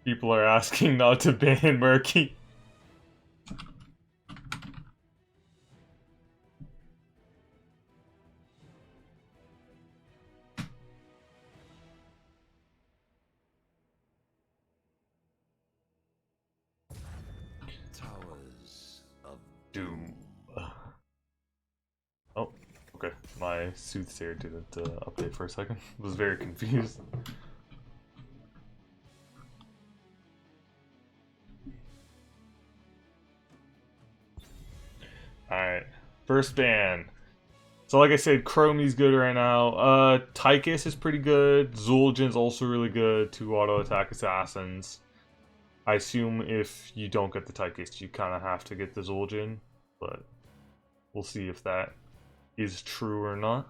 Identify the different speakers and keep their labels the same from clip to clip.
Speaker 1: People are asking not to ban Murky.
Speaker 2: Towers of
Speaker 1: Doom. Oh, okay. My soothsayer didn't update for a second. Was very confused. Alright. First ban. So like I said, Chromie's good right now. Tychus is pretty good. Zul'jin's also really good. 2 auto attack assassins. I assume if you don't get the Tychus, you kind of have to get the Zul'jin. But we'll see if that is true or not.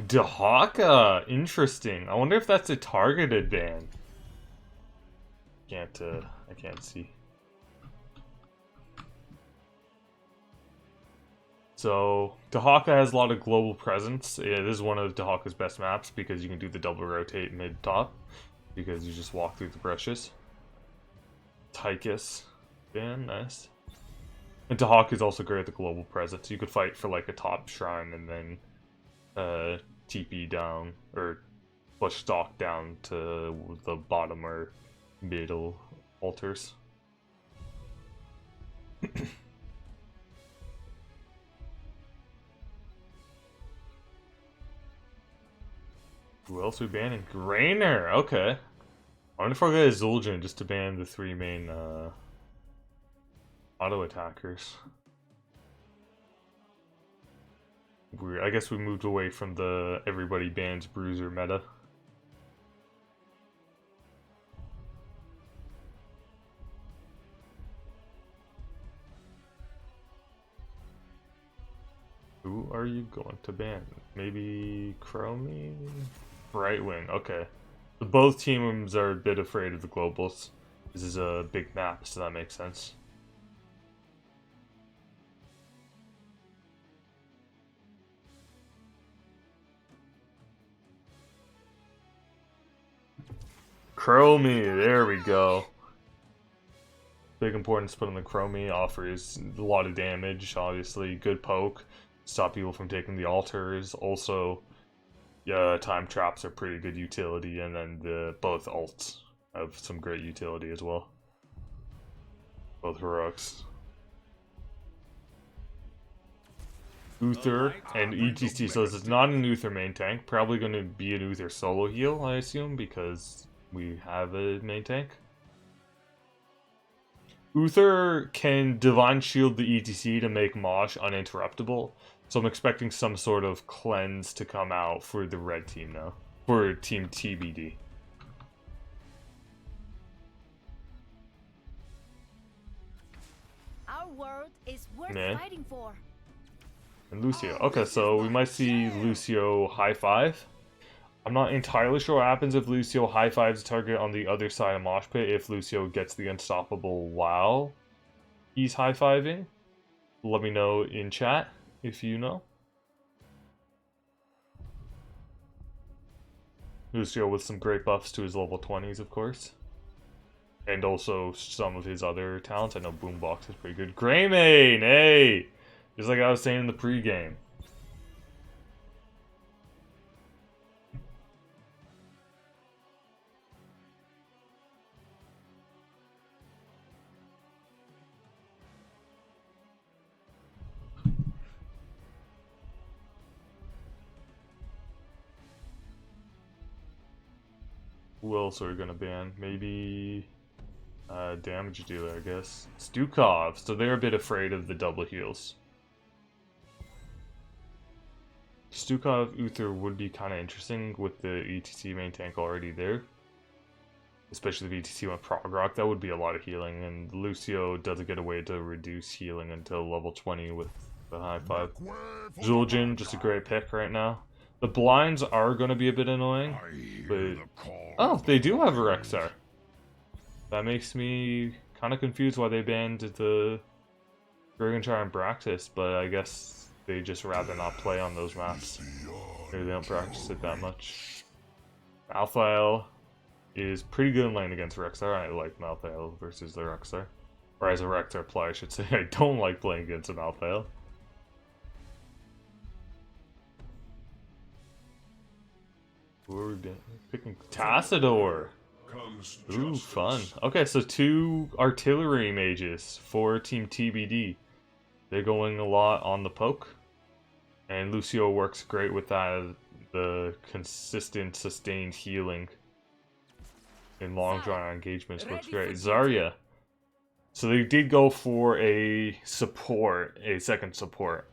Speaker 1: Dahaka! Interesting. I wonder if that's a targeted ban. I can't see. So, Dahaka has a lot of global presence. It is one of Dahaka's best maps because you can do the double rotate mid-top. Because you just walk through the brushes. Tychus. Yeah, nice. And Dahaka is also great at the global presence. You could fight for like a top shrine and then TP down, or push stock down to the bottom or middle altars. Who else are we banning? Grainer! Okay. I wonder if I'll get a Zul'jin just to ban the 3 main auto attackers. Weird. I guess we moved away from the everybody bans bruiser meta. Who are you going to ban? Maybe Chromie? Brightwing, okay. So both teams are a bit afraid of the globals. This is a big map, so that makes sense. Chromie, there we go. Big importance put on the Chromie, offers a lot of damage, obviously. Good poke, stop people from taking the altars. Also, yeah, time traps are pretty good utility, and then both ults have some great utility as well. Both heroics. Uther and ETC, so this is not an Uther main tank. Probably going to be an Uther solo heal, I assume, because we have a main tank. Uther can Divine Shield the ETC to make Mosh uninterruptible, so I'm expecting some sort of cleanse to come out for the red team now. For Team TBD.
Speaker 3: Our world is worth
Speaker 1: Yeah.
Speaker 3: fighting for.
Speaker 1: And Lucio. Okay, so we might see Lucio high five. I'm not entirely sure what happens if Lucio high fives a target on the other side of Mosh Pit if Lucio gets the unstoppable while he's high fiving. Let me know in chat if you know. Lucio with some great buffs to his level 20s, of course. And also some of his other talents. I know Boombox is pretty good. Greymane! Hey! Just like I was saying in the pregame. Who else are we gonna ban? Maybe damage dealer, I guess. Stukov, so they're a bit afraid of the double heals. Stukov Uther would be kind of interesting with the ETC main tank already there. Especially if ETC went Prog Rock, that would be a lot of healing, and Lucio doesn't get a way to reduce healing until level 20 with the high 5. Zul'jin, just a great pick right now. The blinds are going to be a bit annoying, but... Oh, they do have a Rexar. That makes me kind of confused why they banned the Dragonchar and Braxis, but I guess they just rather not play on those maps. Maybe they don't practice it that much. Malthael is pretty good in lane against Rexar. I like Malthael versus the Rexar. Or as a Rexar player, I should say. I don't like playing against a Malthael. Who are we picking? Tassador! Ooh, fun. Okay, so 2 artillery mages for Team TBD. They're going a lot on the poke. And Lucio works great with that, the consistent, sustained healing in long drawn engagements works great. Zarya. So they did go for a support, a second support.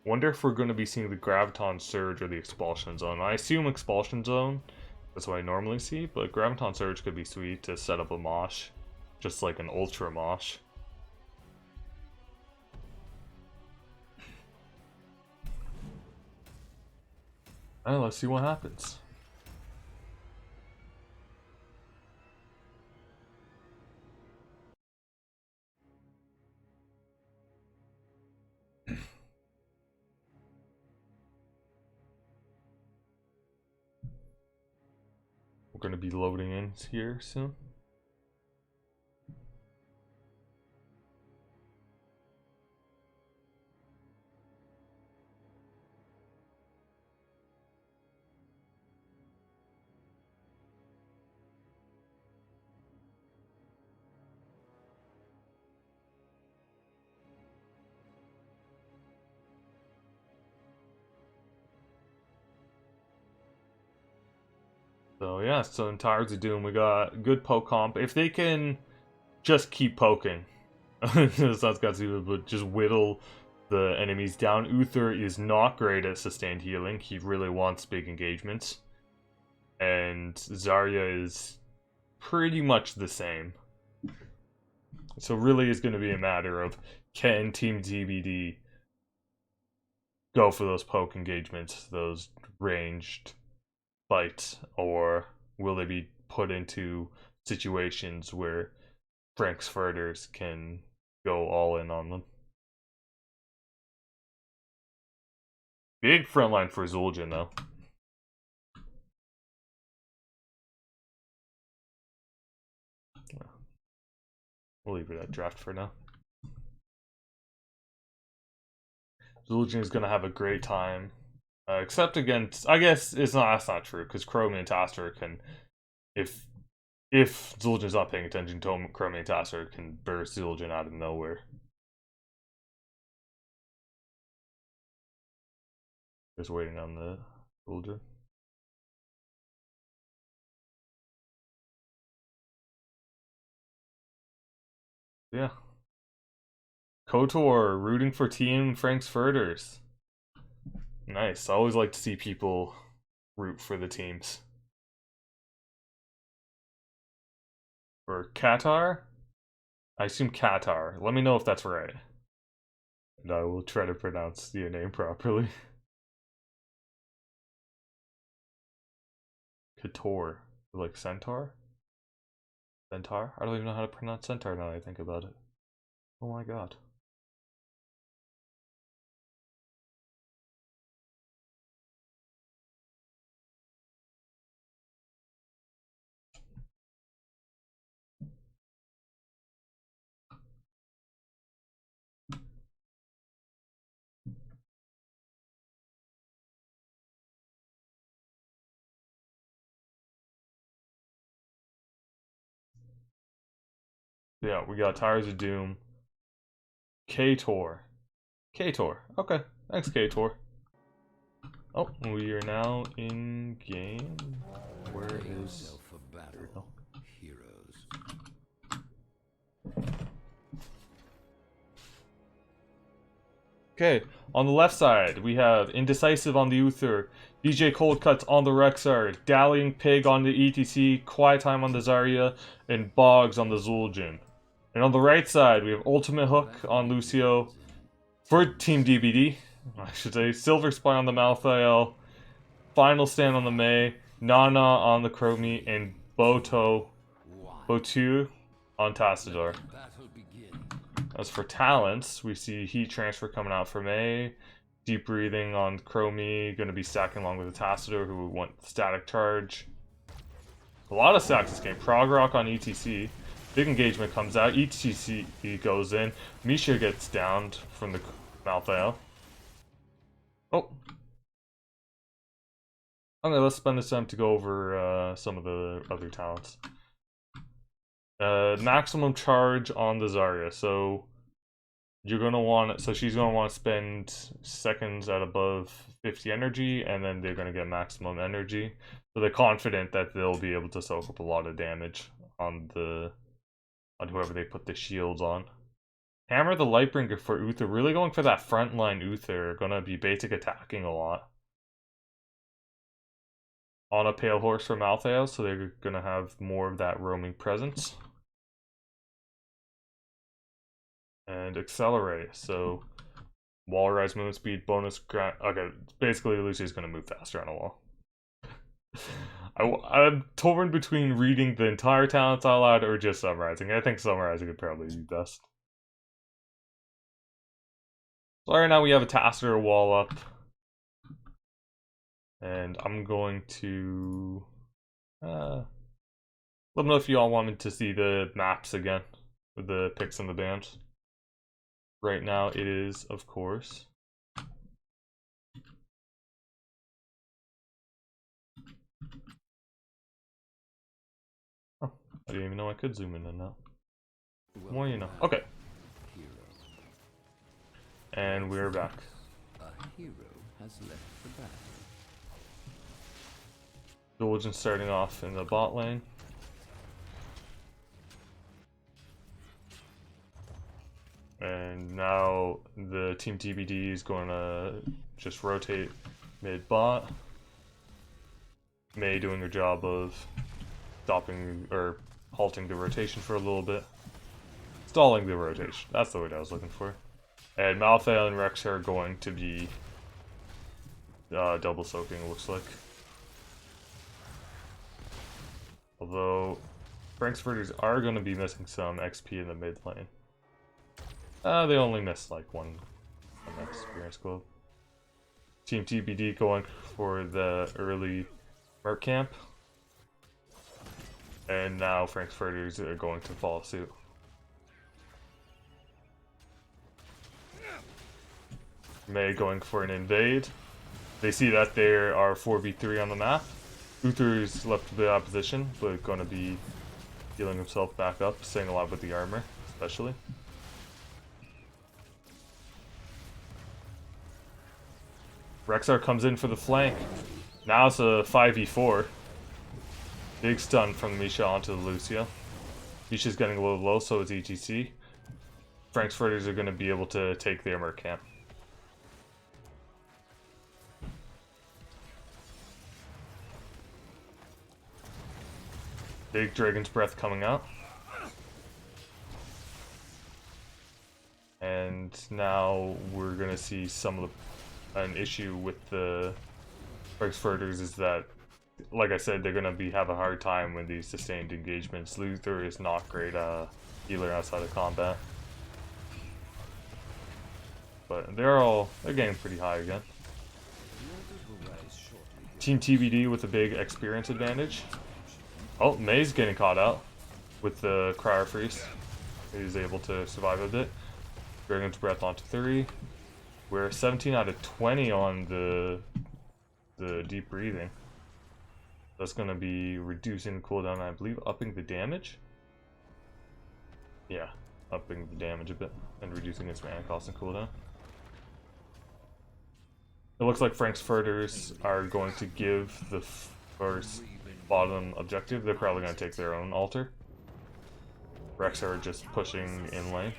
Speaker 1: Wonder if we're going to be seeing the Graviton Surge or the Expulsion Zone. I assume Expulsion Zone. That's what I normally see, but Graviton Surge could be sweet to set up a mosh. Just like an Ultra mosh. Alright, let's see what happens. We're going to be loading in here soon. So yeah, so in Tires of Doom we got good poke comp. If they can just keep poking, sounds got to, but just whittle the enemies down. Uther is not great at sustained healing. He really wants big engagements. And Zarya is pretty much the same. So really it's going to be a matter of, can Team TBD go for those poke engagements, those ranged fights, or will they be put into situations where Frank's Furters can go all in on them? Big frontline for Zul'jin though. We'll leave it at draft for now. Zul'jin is gonna have a great time. Except against, I guess that's not true, because Chromium and Taster can, if Zul'jin's not paying attention to him, Chromium and Taster can burst Zul'jin out of nowhere. Just waiting on the Zul'jin. Yeah. KOTOR rooting for Team Frank's Furters. Nice. I always like to see people root for the teams. For Qatar? I assume Qatar. Let me know if that's right. And I will try to pronounce your name properly. KOTOR. Like Centaur? Centaur? I don't even know how to pronounce Centaur now that I think about it. Oh my god. Yeah, we got Tires of Doom. KOTOR. KOTOR. Okay. Thanks, KOTOR. Oh, we are now in game. Where is... There we go. Okay, on the left side, we have Indecisive on the Uther, DJ Cold Cuts on the Rexar, Dallying Pig on the ETC, Quiet Time on the Zarya, and Boggs on the Zul'jin. And on the right side, we have Ultimate Hook on Lucio for Team DBD, I should say, Silver Spy on the Malthael, Final Stand on the Mei, Nana on the Chromie, and Botu on Tassador. As for talents, we see Heat Transfer coming out for Mei, Deep breathing on Chromie, going to be stacking along with the Tacitor, who want static charge. A lot of stacks this game. Prog Rock on ETC. Big engagement comes out. ETC goes in. Misha gets downed from the Malthael. Oh. Okay, let's spend this time to go over some of the other talents. Maximum charge on the Zarya. So you're gonna want, so she's gonna want to spend seconds at above 50 energy, and then they're gonna get maximum energy. So they're confident that they'll be able to soak up a lot of damage on whoever they put the shields on. Hammer the Lightbringer for Uther, really going for that frontline Uther, gonna be basic attacking a lot. On a Pale Horse for Malthael, so they're gonna have more of that roaming presence. And Accelerate, so wall rise movement speed, bonus grant. Okay, basically Lucy's gonna move faster on a wall. I'm torn between reading the entire talents out loud or just summarizing. I think summarizing would probably be best. So right now we have a Tacitor wall up. And I'm going to let me know if you all wanted to see the maps again with the picks and the bands. Right now it is, of course, oh, I didn't even know I could zoom in and out. More you know. Okay. And we're back.
Speaker 2: A hero has left the battle.
Speaker 1: Dolgen starting off in the bot lane. And now the team TBD is going to just rotate mid bot. Mei doing a job of stopping or halting the rotation for a little bit. Stalling the rotation. That's the word I was looking for. And Malthael and Rex are going to be double soaking, it looks like. Although Frank's Furters are going to be missing some XP in the mid lane. They only missed like one experience gold. Team TBD going for the early Merc camp. And now Frank's Furters are going to follow suit. Mei going for an invade. They see that there are 4v3 on the map. Uther's left a bit out of position, but going to be healing himself back up, staying alive with the armor, especially. Rexar comes in for the flank. Now it's a 5v4. Big stun from Misha onto the Lucio. Misha's getting a little low, so is ETC. Frank's Furters are going to be able to take their Merc camp. Big Dragon's Breath coming out. And now we're gonna see some of an issue with the Frank's Furters is that, like I said, they're gonna have a hard time with these sustained engagements. Luther is not great healer outside of combat. But they're getting pretty high again. Team TBD with a big experience advantage. Oh, Mei's getting caught out with the Cryer Freeze. He's able to survive a bit. Dragon's Breath onto 3. We're 17 out of 20 on the deep breathing. That's going to be reducing the cooldown, I believe, upping the damage. Yeah, upping the damage a bit and reducing its mana cost and cooldown. It looks like Frank's Furters are going to give the first bottom objective. They're probably going to take their own altar. Rex are just pushing in lane.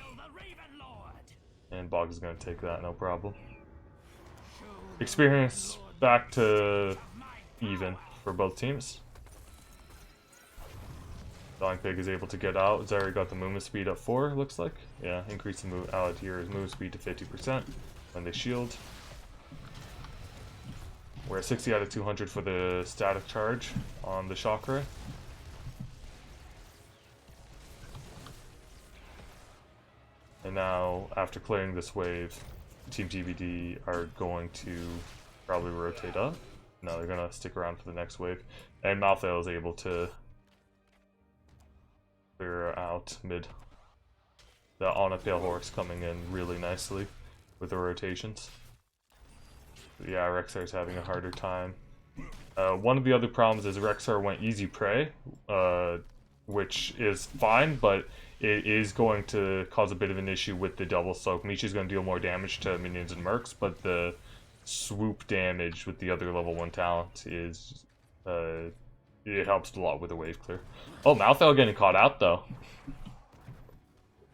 Speaker 1: And Bog is going to take that, no problem. Experience back to even for both teams. Dying Pig is able to get out. Zarya got the movement speed up 4, looks like. Yeah, increase the out here is movement speed to 50% when they shield. We're at 60 out of 200 for the static charge on the shock ray. And now, after clearing this wave, Team TBD are going to probably rotate up. No, they're gonna stick around for the next wave. And Malthael is able to clear out mid. The On a Pale Horse coming in really nicely with the rotations. Yeah, Rexar's having a harder time. One of the other problems is Rexar went easy prey, which is fine, but it is going to cause a bit of an issue with the double soak. Misha's going to deal more damage to minions and mercs, but the swoop damage with the other level 1 talent is, it helps a lot with the wave clear. Oh, Malthael getting caught out though.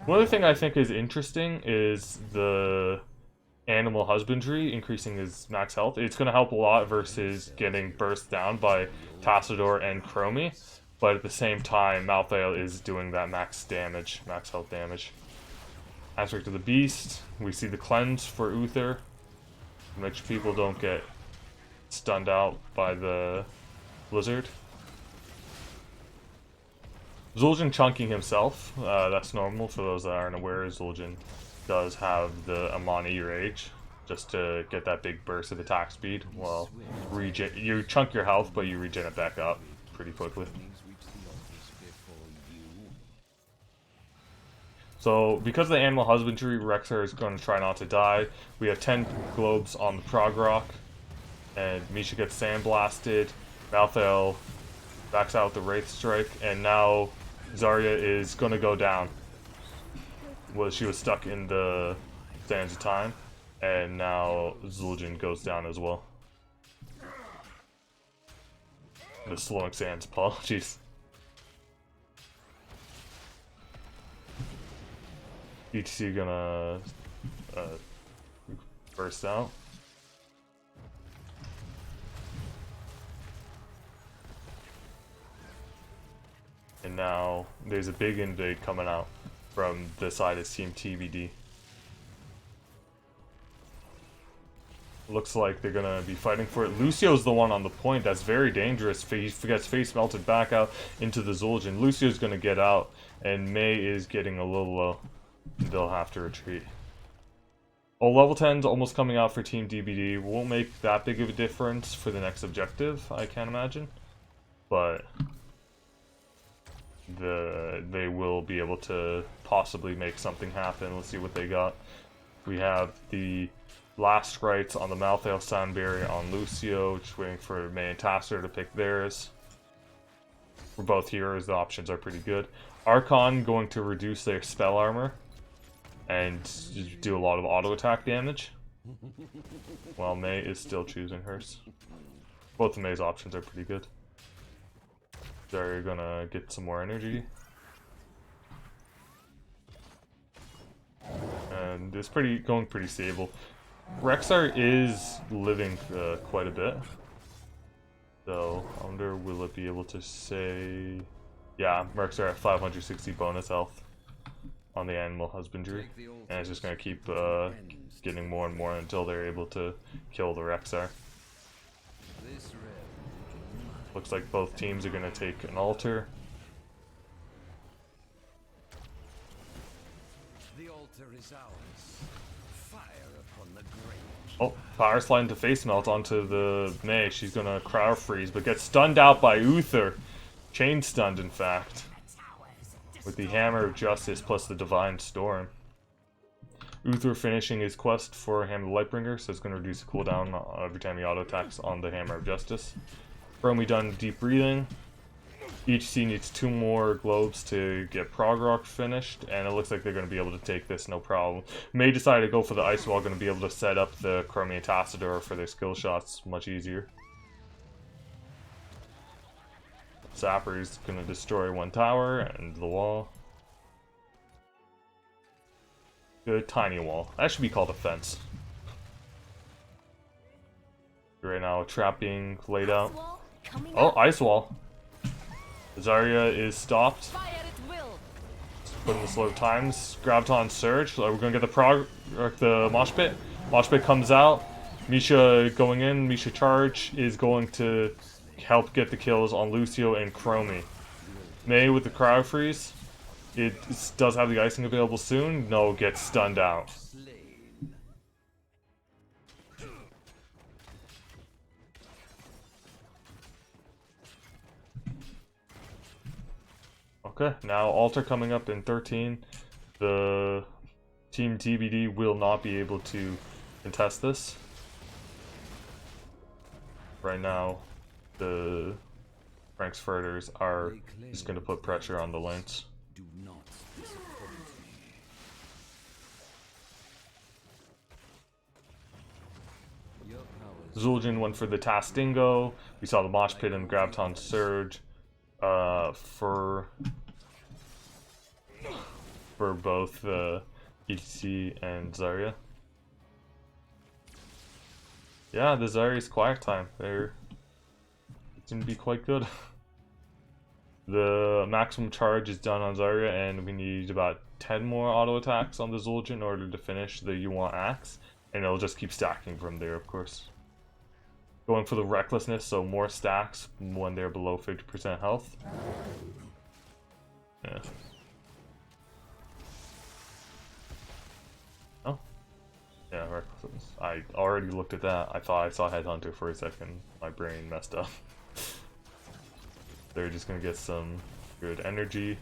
Speaker 1: One other thing I think is interesting is the animal husbandry increasing his max health. It's going to help a lot versus getting burst down by Tassador and Chromie, but at the same time Malthael is doing that max damage, max health damage. Aspect of the Beast, we see the cleanse for Uther, make sure people don't get stunned out by the blizzard. Zul'jin chunking himself, that's normal for those that aren't aware. Zul'jin does have the Amani Rage, just to get that big burst of attack speed. Well, you chunk your health, but you regen it back up pretty quickly. So, because of the animal husbandry, Rexar is going to try not to die. We have 10 globes on the Prog Rock, and Misha gets sandblasted. Malthael backs out the Wraith Strike, and now Zarya is going to go down. Well, she was stuck in the Sands of Time, and now Zul'jin goes down as well. The slowing sands, apologies. ETC gonna burst out. And now there's a big invade coming out from the side of Team TBD. Looks like they're gonna be fighting for it. Lucio's the one on the point. That's very dangerous. He gets face melted back out into the Zul'jin. Lucio's gonna get out, and Mei is getting a little low. They'll have to retreat. Oh, level 10's almost coming out for Team DBD. Won't make that big of a difference for the next objective, I can't imagine. But they will be able to possibly make something happen. Let's see what they got. We have the last rites on the Malthael Soundberry on Lucio, just waiting for Mei and Tasser to pick theirs. For both heroes, the options are pretty good. Archon going to reduce their spell armor and do a lot of auto attack damage, while Mei is still choosing hers. Both of Mei's options are pretty good. They're gonna get some more energy. And it's going pretty stable. Rexar is living quite a bit. So, I wonder, will it be able to say... Yeah, Mercs are at 560 bonus health on the animal husbandry. And it's just gonna keep getting more and more until they're able to kill the Rexar. Looks like both teams are gonna take an altar.
Speaker 2: The altar is ours. Fire upon the grave.
Speaker 1: Oh, power slide into face melt onto the Mei. She's gonna crowd freeze, but gets stunned out by Uther. Chain stunned, in fact. With the Hammer of Justice plus the Divine Storm. Uther finishing his quest for Hammer of Lightbringer, so it's gonna reduce the cooldown every time he auto attacks on the Hammer of Justice. Chromie done deep breathing. Each C needs 2 more globes to get Prog Rock finished, and it looks like they're going to be able to take this no problem. May decide to go for the Ice Wall, going to be able to set up the Chromie and Tassador for their skill shots much easier. Sapper's going to destroy 1 tower and the wall. Good tiny wall. That should be called a fence. Right now, a trap being laid out. Oh, Ice Wall. Zarya is stopped. Putting the slow times. Graviton Surge. We're gonna get the Mosh Pit. Mosh Pit comes out. Misha going in. Misha Charge is going to help get the kills on Lucio and Chromie. Mei with the Crowd Freeze. It does have the icing available soon. No, gets stunned out. Okay, now altar coming up in 13. The team TBD will not be able to contest this. Right now, the Frank's Furters are just going to put pressure on the lanes.
Speaker 2: Do not disappoint me. Your powers
Speaker 1: Zul'jin went for the Tastingo. We saw the Mosh Pit and Graviton Surge for both ETC and Zarya. Yeah, the Zarya's quiet time. They seem to be quite good. The maximum charge is done on Zarya, and we need about 10 more auto attacks on the Zul'jin in order to finish the Yuan Axe, and it'll just keep stacking from there, of course. Going for the recklessness, so more stacks when they're below 50% health. Yeah. Oh. Yeah, recklessness. I already looked at that. I thought I saw Headhunter for a second. My brain messed up. They're just gonna get some good energy.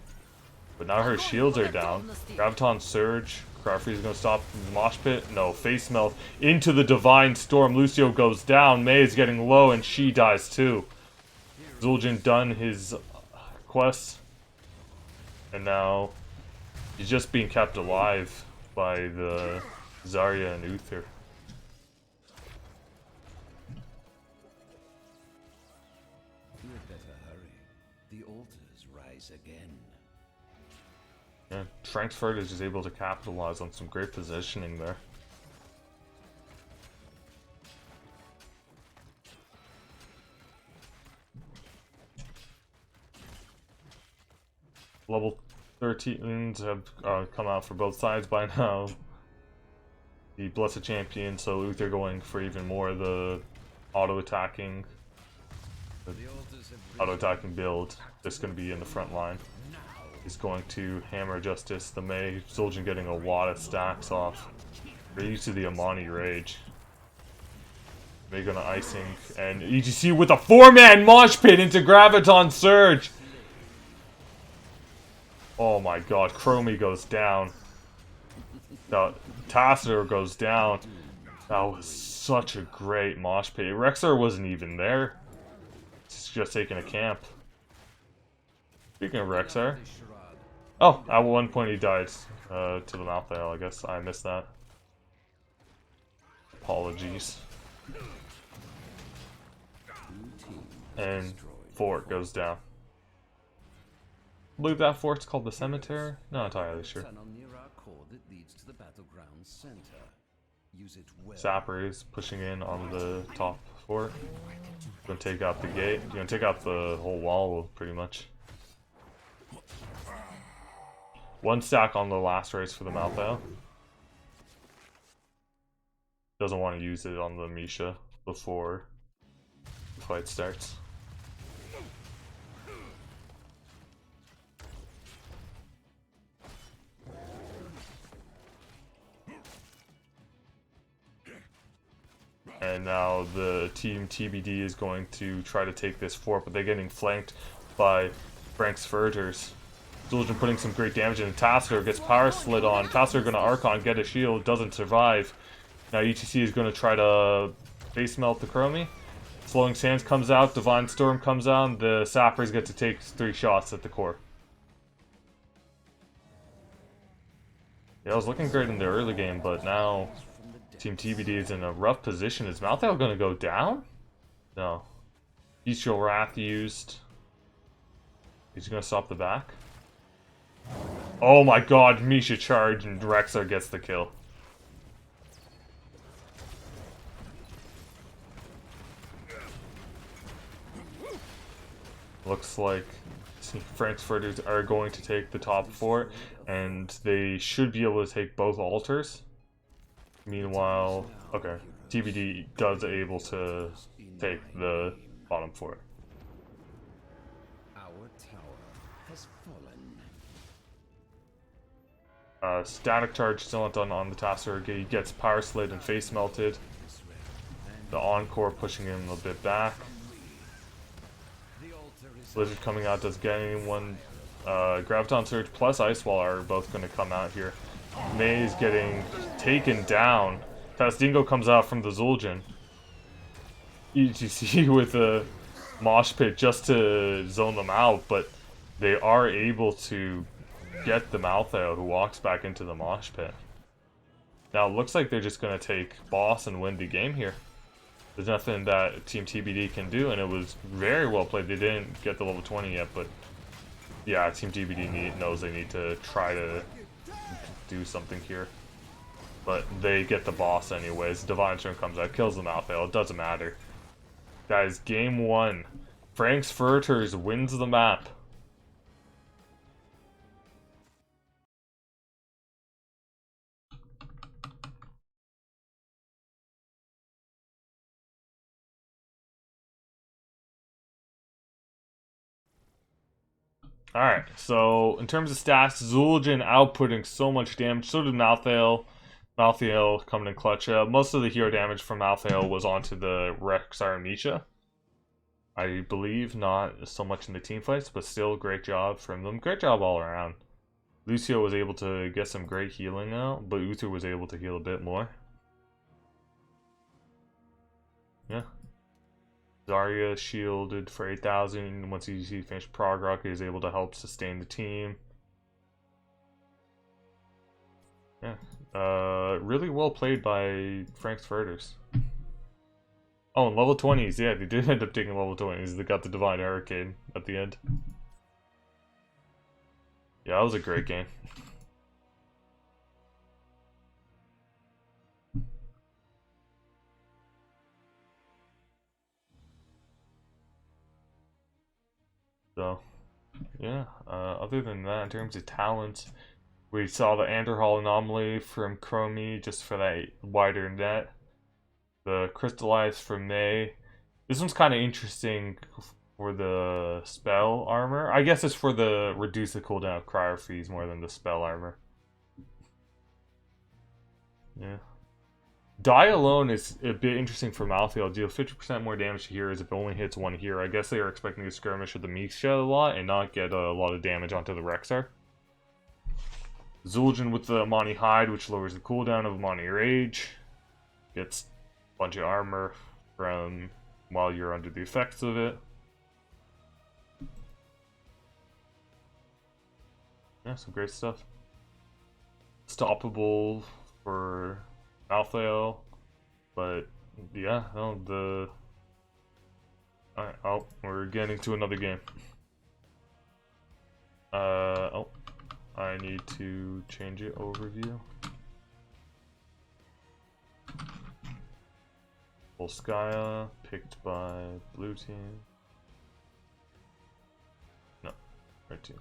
Speaker 1: But now her shields are down. Graviton Surge. Crawford's gonna stop the Mosh Pit. No, Face Melt into the Divine Storm. Lucio goes down. Mei is getting low and she dies too. Zul'jin done his quest. And now he's just being kept alive by the Zarya and Uther.
Speaker 2: you had better hurry. The altars rise again.
Speaker 1: Yeah, Frankfurt is just able to capitalize on some great positioning there. Level 13s have come out for both sides by now. The Blessed Champion, so Uther going for even more of the auto-attacking build. That's going to be in the front line. He's going to hammer Justice. The Mei Zul'jin getting a lot of stacks off. They're used to the Amani Rage. Mei gonna icing, and EGC with a 4-man Mosh Pit into Graviton Surge! Oh my god, Chromie goes down. The Tassadar goes down. That was such a great Mosh Pit. Rexar wasn't even there. He's just taking a camp. Speaking of Rexar. Oh, at one point he died to the Malthael, I guess. I missed that. Apologies. And fort goes down. I believe that fort's called the Cemetery? Not entirely sure. Sapper is pushing in on the top fort. Gonna take out the gate. Gonna take out the whole wall, pretty much. One stack on the last race for the Malthael. Doesn't want to use it on the Misha before the fight starts. And now the team TBD is going to try to take this fort, but they're getting flanked by Frank's Furters. Zul'jin putting some great damage in. Tassadar gets power slid on. Tassadar gonna Archon, get a shield, doesn't survive. Now ETC is gonna try to face melt the Chromie. Flowing Sands comes out, Divine Storm comes out, the Sappers get to take 3 shots at the core. Yeah, it was looking great in the early game, but now Team TBD is in a rough position. Is Malthael gonna go down? No. Bestial Wrath used. He's gonna stop the back. Oh my god, Misha charge and Rexar gets the kill. Looks like Frankfurters are going to take the top fort, and they should be able to take both altars. Meanwhile, okay, TBD does able to take the bottom fort.
Speaker 2: Our tower has fallen.
Speaker 1: Static charge still not done on the Tassadar. He gets power slid and face melted. The Encore pushing him a bit back. Blizzard coming out doesn't get anyone Graviton Surge plus Ice Wall are both going to come out here. May's getting taken down. Tastingo comes out from the Zul'jin. ETC with a mosh pit just to zone them out, but they are able to get the Malthael, who walks back into the mosh pit. Now it looks like they're just going to take boss and win the game here. There's nothing that Team TBD can do, and it was very well played. They didn't get the level 20 yet, but yeah, Team TBD knows they need to try to do something here. But they get the boss anyways. Divine Storm comes out, kills the Malthael. It doesn't matter. Guys, game 1. Frank's Furters wins the map. Alright, so in terms of stats, Zul'jin outputting so much damage, so did Malthael. Malthael coming in clutch. Most of the hero damage from Malthael was onto the Rexar Misha. I believe not so much in the team fights, but still great job from them. Great job all around. Lucio was able to get some great healing out, but Uther was able to heal a bit more. Yeah. Zarya shielded for 8,000. Once he finished Prog Rock, he was able to help sustain the team. Yeah. Really well played by Frank's Furters. Oh, and level 20s. Yeah, they did end up taking level 20s. They got the Divine Hurricane at the end. Yeah, that was a great game. So, yeah, other than that, in terms of talent, we saw the Anderhall anomaly from Chromie just for that wider net. The Crystallized from May. This one's kind of interesting for the spell armor. I guess it's for the reduce the cooldown of Cryo Freeze more than the spell armor. Yeah. Die alone is a bit interesting for Malthael. Deal 50% more damage to heroes if it only hits one hero. I guess they are expecting to skirmish with the Misha a lot and not get a lot of damage onto the Rexar. Zul'jin with the Amani Hide, which lowers the cooldown of Amani Rage. Gets a bunch of armor from while you're under the effects of it. Yeah, some great stuff. Stoppable for Malthael, but yeah, no, alright, oh, we're getting to another game. Oh, I need to change it, overview. Volskaya, picked by blue team. No, red team.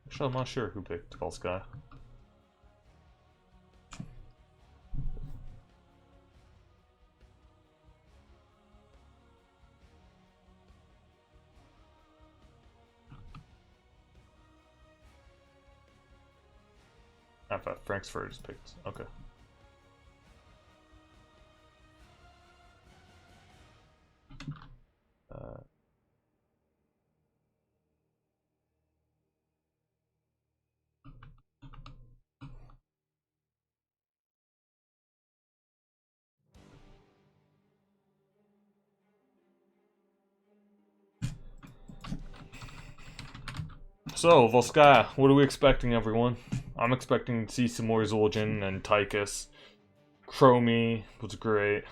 Speaker 1: Actually, I'm not sure who picked Volskaya. I thought Frank's Furters picked. Okay. So, Volskaya, what are we expecting, everyone? I'm expecting to see some more Zul'jin and Tychus. Chromie was great.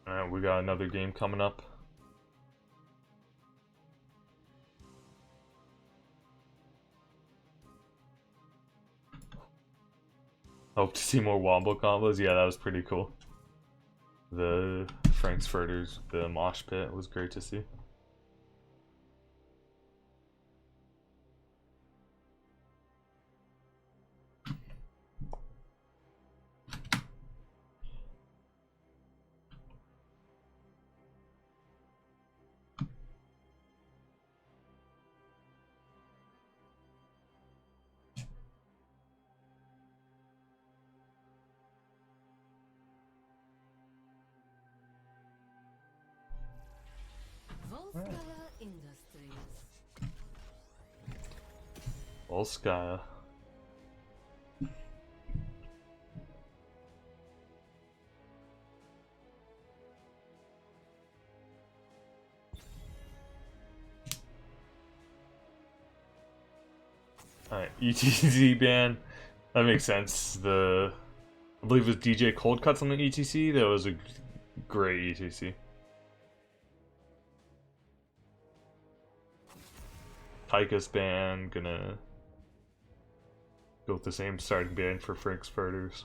Speaker 1: Alright, we got another game coming up. Hope to see more wombo combos. Yeah, that was pretty cool. The Frank's Furters, the mosh pit was great to see.
Speaker 3: Volskaya Industries.
Speaker 1: Volskaya. Alright, ETC ban. That makes sense. I believe it was DJ Cold Cuts on the ETC. That was a great ETC. Tychus ban, gonna go with the same starting ban for Frank's Furters.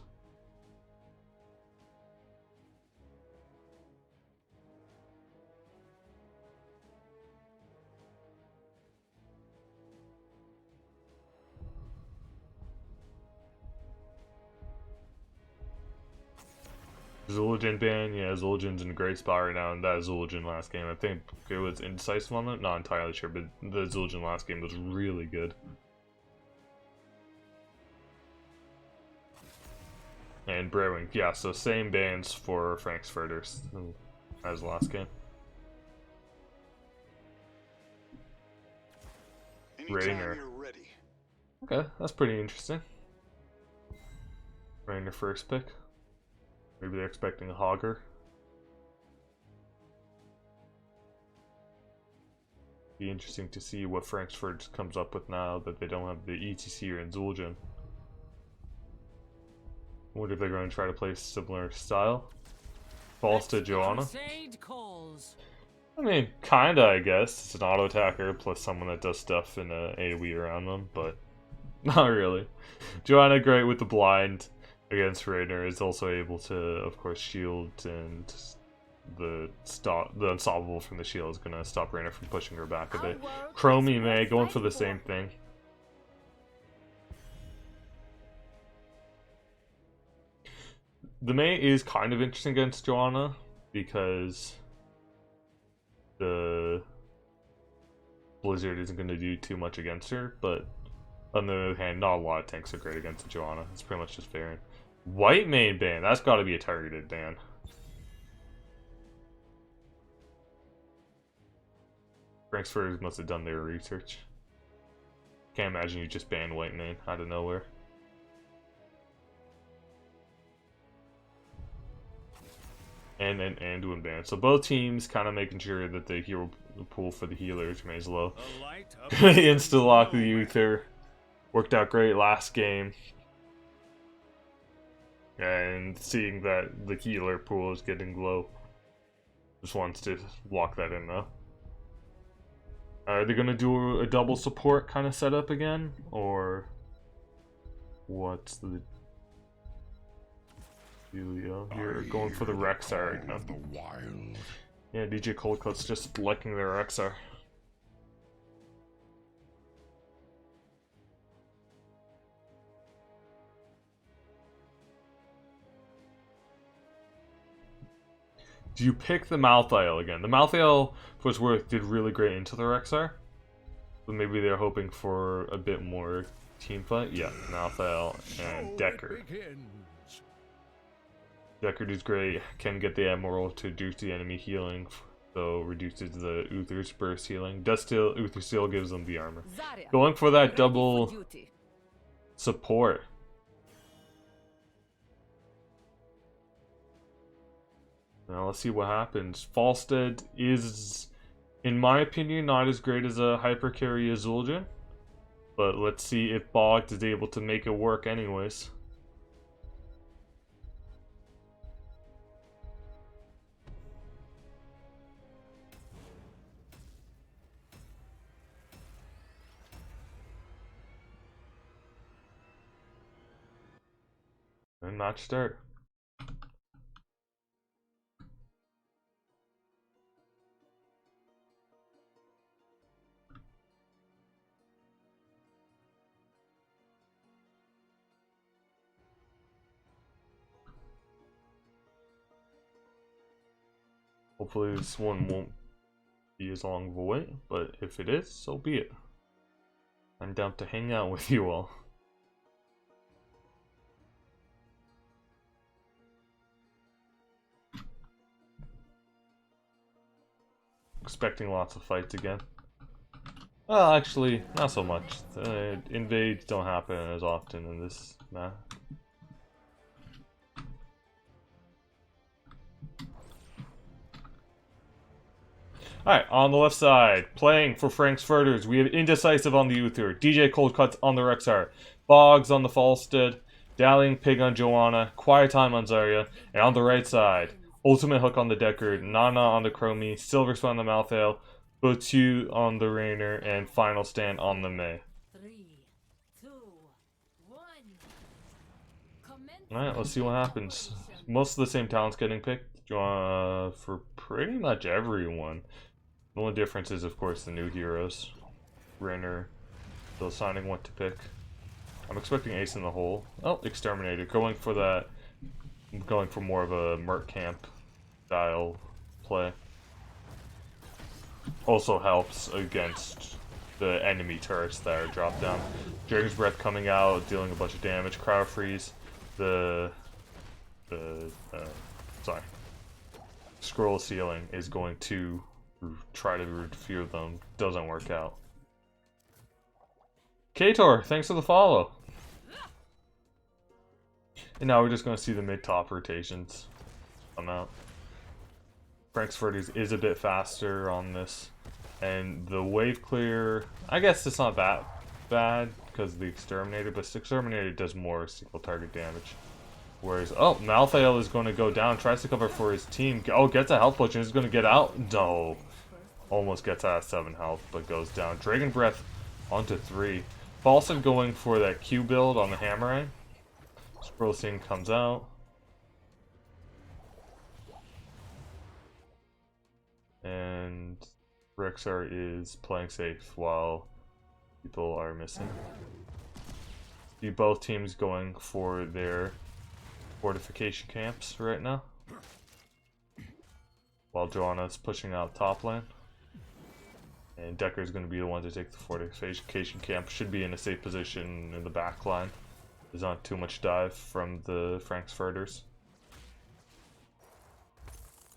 Speaker 1: Zul'jin ban, yeah, Zul'jin's in a great spot right now, and that Zul'jin last game, I think it was indecisive on that, not entirely sure, but the Zul'jin last game was really good. And Brewing, yeah, so same bans for Frank's Furters as last game. Rainer.
Speaker 4: You're ready.
Speaker 1: Okay, that's pretty interesting. Rainer first pick. Maybe they're expecting a Hogger. Be interesting to see what Frankfurt comes up with now that they don't have the ETC or Zul'jin. Wonder if they're going to try to play similar style. False to Joanna. I mean, kinda, I guess. It's an auto attacker plus someone that does stuff in a AoE around them, but not really. Joanna great with the blind against Rainer, is also able to, of course, shield, and the unstoppable from the shield is gonna stop Rainer from pushing her back a bit. Chromie May going for the same thing. The May is kind of interesting against Joanna because the Blizzard isn't going to do too much against her, but on the other hand, not a lot of tanks are great against Joanna. It's pretty much just Baron. White main ban, that's got to be a targeted ban. Frankfurt must have done their research. Can't imagine you just ban white main out of nowhere. And Anduin ban. So both teams kind of making sure that the hero pool for the healers remains low. Insta lock the Uther. Worked out great last game. And seeing that the healer pool is getting low. Just wants to lock that in though. Are they going to do a double support kind of setup again? Or what's the dealio here? Going for the Rexar again. Yeah, DJ Coldcut's just liking their Rexar. Do you pick the Malthael again? The Malthael, for its worth, did really great into the Rexar. But maybe they're hoping for a bit more team fight. Yeah, Malthael and Decker. Decker does great. Can get the Emerald to reduce the enemy healing, so reduces the Uther's burst healing. Uther still gives them the armor. Going for that double support. Now let's see what happens. Falstead is, in my opinion, not as great as a hyper carry as Zul'jin. But let's see if Bogt is able to make it work anyways. And match start. Hopefully this one won't be as long of a wait, but if it is, so be it. I'm down to hang out with you all. Expecting lots of fights again. Well, actually, not so much. Invades don't happen as often in this map. Alright, on the left side, playing for Frank's Furters, we have Indecisive on the Uther, DJ Cold Cuts on the Rexar, Boggs on the Falstead, Dallying Pig on Joanna, Quiet Time on Zarya, and on the right side, Ultimate Hook on the Deckard, Nana on the Chromie, Silver Spun on the Malthael, Botu on the Rainer, and Final Stand on the May.
Speaker 3: 3, 2, 1.
Speaker 1: Alright, let's see what happens. Most of the same talents getting picked for pretty much everyone. The only difference is, of course, the new heroes. Rainer still deciding what to pick. I'm expecting Ace in the Hole. Oh, Exterminator. Going for that. Going for more of a Merc Camp style play. Also helps against the enemy turrets that are dropped down. Dragon's Breath coming out, dealing a bunch of damage. Crowd Freeze. Scroll Ceiling is going to try to refuse them. Doesn't work out. Kator, thanks for the follow. And now we're just going to see the mid-top rotations come out. Frank's Furters is a bit faster on this. And the wave clear, I guess it's not that bad because of the Exterminator, but the Exterminator does more single target damage. Whereas, oh, Malthael is going to go down, tries to cover for his team. Oh, gets a health potion, is going to get out. No. Almost gets out of 7 health, but goes down. Dragon Breath onto 3. Falson going for that Q build on the Hammerang. Scroll Scene comes out. And Rexar is playing safe while people are missing. See both teams going for their fortification camps right now. While Joanna's pushing out top lane. And Decker's going to be the one to take the fortification camp. Should be in a safe position in the back line. There's not too much dive from the Frank's Furters.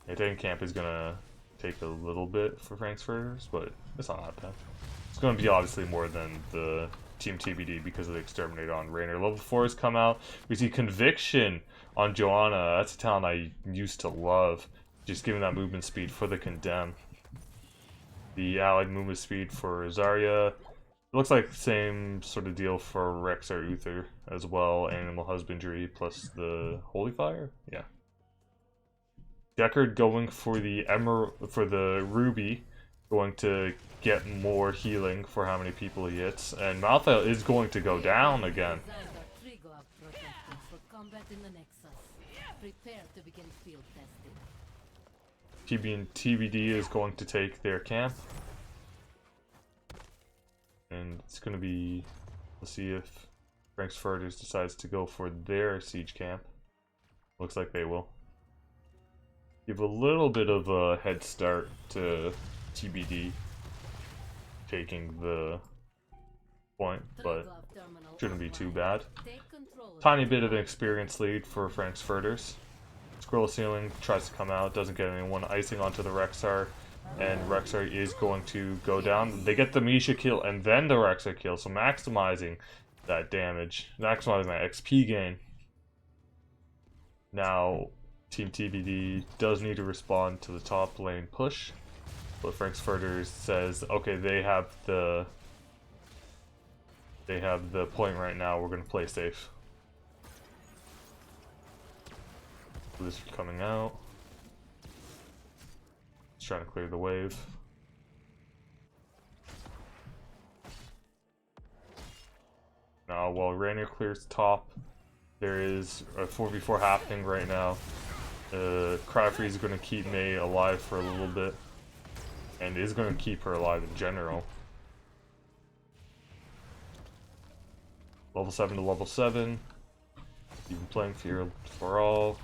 Speaker 1: I think camp is going to take a little bit for Frank's Furters, but it's not that bad. It's going to be obviously more than the Team TBD because of the Exterminator on Rainer. Level 4 has come out. We see Conviction on Joanna. That's a talent I used to love. Just giving that movement speed for the Condemn. The allied movement speed for Zarya. It looks like the same sort of deal for Rexar Uther as well. Animal Husbandry plus the Holy Fire. Yeah. Deckard going for the Ruby, going to get more healing for how many people he hits, and Malthael is going to go down again. TBD is going to take their camp, and it's going to be, let's see if Frank's Furters decides to go for their siege camp. Looks like they will. Give a little bit of a head start to TBD taking the point, but shouldn't be too bad. Tiny bit of an experience lead for Frank's Furters. Scroll Ceiling tries to come out, doesn't get anyone. Icing onto the Rexar, and Rexar is going to go down. They get the Misha kill and then the Rexar kill, so maximizing that damage, maximizing that XP gain. Now, Team TBD does need to respond to the top lane push, but Frank's Furters says, okay, they have the point right now, we're going to play safe. Blizzard coming out. He's trying to clear the wave. Now, while Rainier clears top, There is a 4v4 happening right now. Cryfree is going to keep Mei alive for a little bit. And is going to keep her alive in general. Level 7 to level 7. Even playing field for all.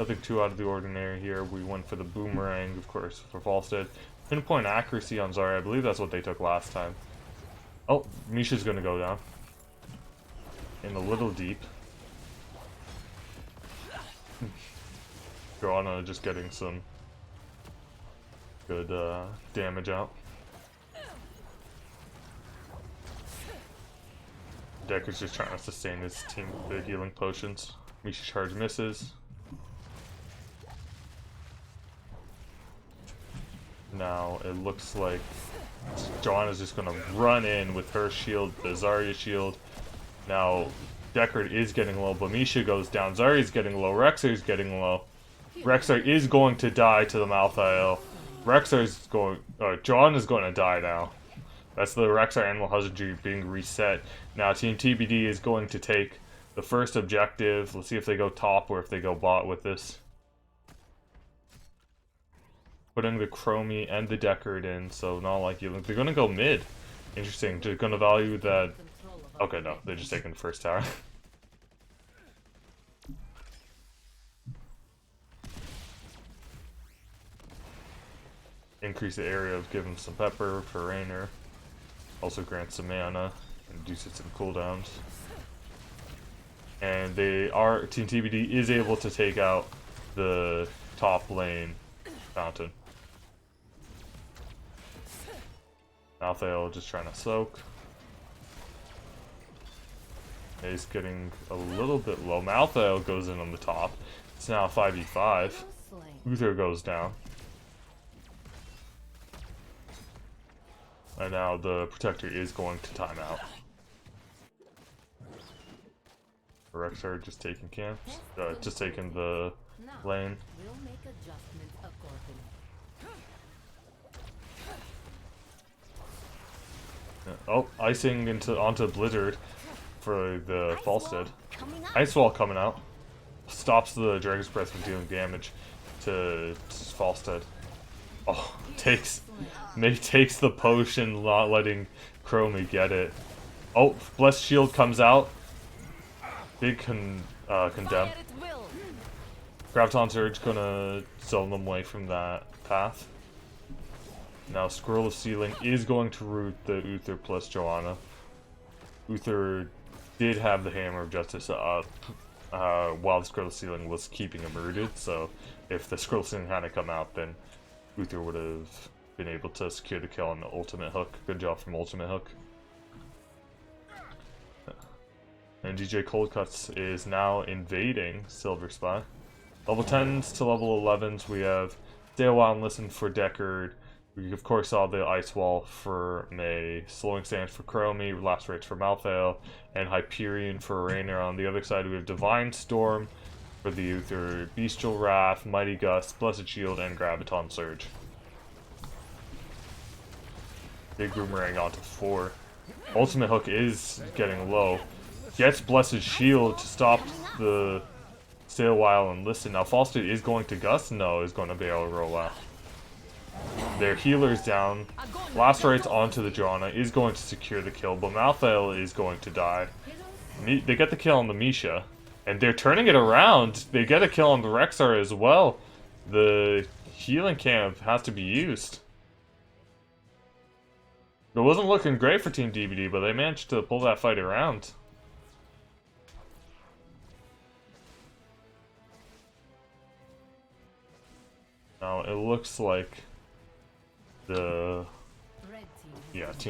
Speaker 1: Nothing too out of the ordinary here. We went for the boomerang, of course, for Falstead. Pinpoint accuracy on Zarya. I believe that's what they took last time. Oh, Misha's going to go down. In a little deep. Joanna just getting some good damage out. Decker's just trying to sustain his team with the healing potions. Misha charge misses. Now it looks like Joanna's just gonna run in with her shield, the Zarya shield. Now Deckard is getting low, but Misha goes down. Zarya's getting low, Rexar's getting low. Rexar is going to die to the Malthael. Rexar's going, Joanna's going to die now. That's the Rexar Animal Husbandry being reset. Now Team TBD is going to take the first objective. Let's see if they go top or if they go bot with this. Putting the Chromie and the Deckard in, so not like you. They're going to go mid. Interesting. They're going to value that. Okay, no, they're just taking the first tower. Increase the area of give him some pepper for Rainer. Also grant some mana and reduce some cooldowns. And they are Team TBD is able to take out the top lane fountain. Malthael just trying to soak. He's getting a little bit low. Malthael goes in on the top. It's now 5v5. Uther goes down. And now the Protector is going to time out. Rexar just taking camps. Just taking the lane.
Speaker 3: We'll make adjustments accordingly.
Speaker 1: Oh, icing onto Blizzard for the Falstead. Ice Wall coming out. Stops the Dragon's Breath from dealing damage to Falstead. Oh, Mei takes the potion, not letting Chromie get it. Oh, Blessed Shield comes out. Big condemn. Graviton Surge gonna zone them away from that path. Now Scroll of Sealing is going to root the Uther plus Joanna. Uther did have the Hammer of Justice up while the Scroll of Sealing was keeping him rooted, so if the Scroll of Sealing hadn't come out, then Uther would have been able to secure the kill on the Ultimate Hook. Good job from Ultimate Hook. And DJ Cold Cuts is now invading Silver Spy. Level 10s to level 11s, we have Stay a While and Listen for Deckard. We of course saw the Ice Wall for Mei, Slowing Stance for Chromie, Lacerates for Malthael, and Hyperion for Rainer. On the other side we have Divine Storm for the Uther, Bestial Wrath, Mighty Gust, Blessed Shield, and Graviton Surge. Big Boomerang onto 4. Ultimate Hook is getting low. Gets Blessed Shield to stop the Stay a While and Listen. Now Falstead is going to Gust? No, is going to be able to roll out. Their healer's down. Lacerates onto the Joanna, is going to secure the kill, but Malthael is going to die. They get the kill on the Misha, and they're turning it around. They get a kill on the Rexar as well. The healing camp has to be used. It wasn't looking great for Team TBD, but they managed to pull that fight around. Now it looks like Team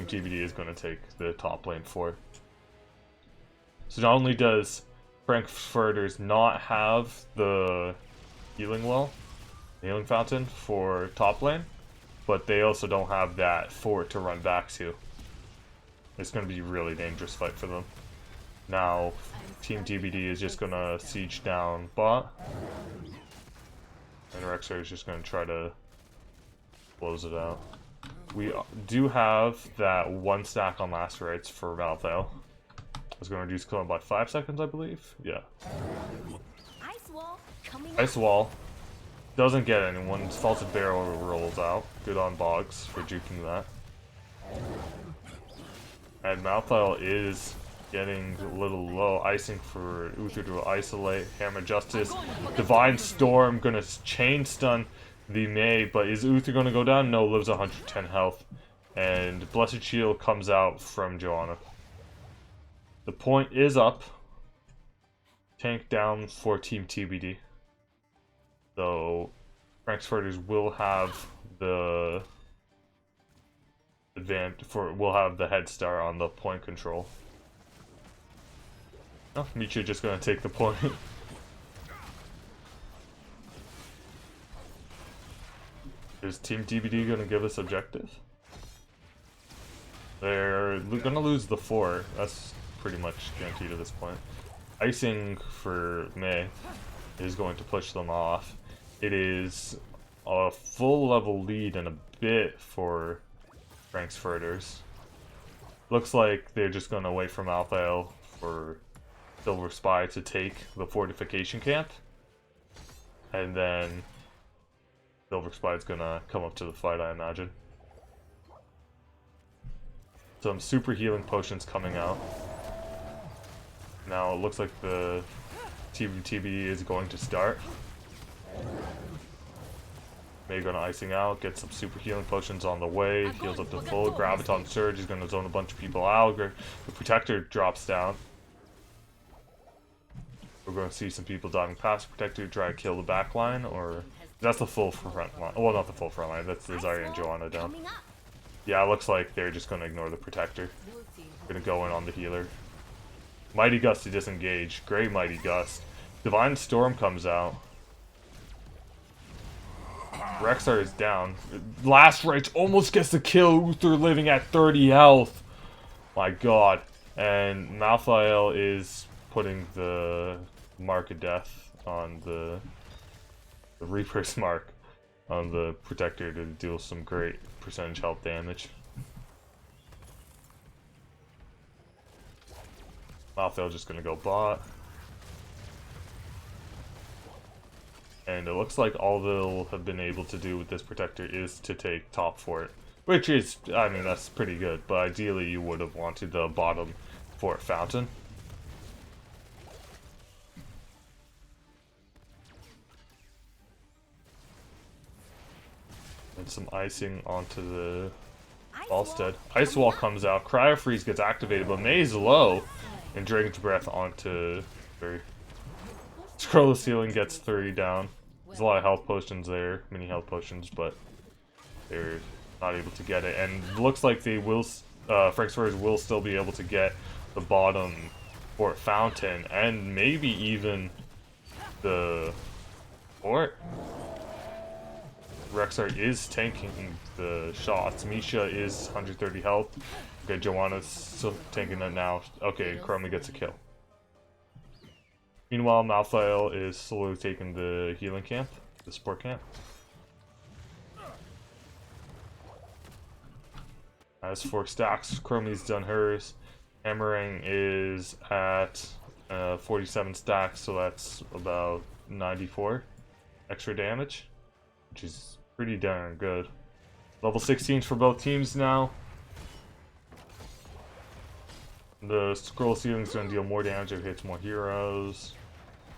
Speaker 1: TBD is going to take the top lane for it. So not only does Frankfurters not have the healing well, the healing fountain for top lane, but they also don't have that fort to run back to. It's going to be a really dangerous fight for them. Now, Team TBD is just going to siege down bot. And Rexar is just going to try to close it out. We do have that 1 stack on Lacerates for Malthael. It's going to reduce cooldown by 5 seconds, I believe. Yeah.
Speaker 3: Ice wall coming
Speaker 1: Ice wall. Doesn't get anyone. Salted barrel rolls out. Good on Boggs for juking that. And Malthael is getting a little low. Icing for Uther to isolate. Hammer Justice. Divine Storm gonna chain stun the May, but is Uther gonna go down? No, lives 110 health. And Blessed Shield comes out from Joanna. The point is up. Tank down for Team TBD. So Frankfurters will have the will have the head start on the point control. Oh, Misha just gonna take the point. Is Team TBD gonna give us objective? They're gonna lose the 4. That's pretty much guaranteed at this point. Icing for May is going to push them off. It is a full level lead and a bit for Frankfurters. Looks like they're just gonna wait for Malthael for Silver Spy to take the fortification camp. And then Silver Spy is gonna come up to the fight, I imagine. Some super healing potions coming out. Now it looks like the TBD is going to start. May gonna icing out, get some super healing potions on the way, heals up to full. Graviton Surge is gonna zone a bunch of people out. The Protector drops down. We're gonna see some people diving past the Protector, try to kill the back line, or that's the full front line. Well, not the full front line, that's the Zarya and Joanna down. Yeah, it looks like they're just gonna ignore the Protector. Gonna go in on the healer. Mighty Gust to disengage. Great Mighty Gust. Divine Storm comes out. Rexar is down. Last Rites almost gets the kill. Uther living at 30 health. My god. And Malthael is putting the Mark of Death on the Reaper's Mark on the Protector to deal some great percentage health damage. Malthael just gonna go bot. And it looks like all they'll have been able to do with this Protector is to take top fort. Which is, I mean, that's pretty good. But ideally you would have wanted the bottom fort fountain. And some icing onto the Falstead. Ice Wall comes out. Cryo Freeze gets activated, but May's low. And Dragon's Breath onto 3. Scroll of Ceiling gets 3 down. There's a lot of health potions there, mini health potions, but they're not able to get it. And it looks like they will, Frankfurters will still be able to get the bottom fort fountain, and maybe even the fort. Rexar is tanking the shots. Misha is 130 health. Okay, Joanna's still tanking it now. Okay, Chromie gets a kill. Meanwhile, Malthael is slowly taking the healing camp, the support camp. As for stacks, Chromie's done hers. Hammering is at 47 stacks, so that's about 94 extra damage, which is pretty darn good. Level 16s for both teams now. The scroll ceiling is going to deal more damage if it hits more heroes.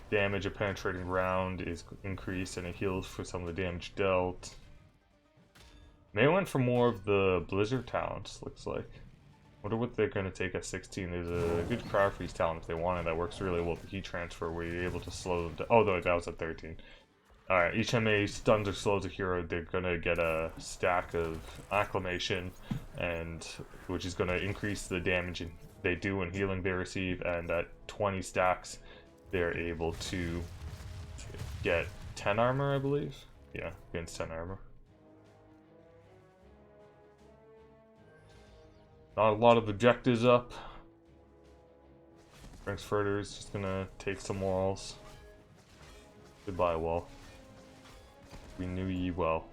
Speaker 1: Damage of penetrating round is increased, and it heals for some of the damage dealt. May went for more of the Blizzard talents, looks like. Wonder what they're going to take at 16. There's a good crowd freeze talent if they want it. That works really well with the heat transfer, where you're able to slow them down. Oh, no, that was at 13. Alright, each time they stuns or slows a hero, they're gonna get a stack of acclamation, and which is gonna increase the damage they do and healing they receive, and at 20 stacks, they're able to get 10 armor, I believe. Yeah, against 10 armor. Not a lot of objectives up. Frankfurter is just gonna take some walls. Goodbye, wall. We knew ye well.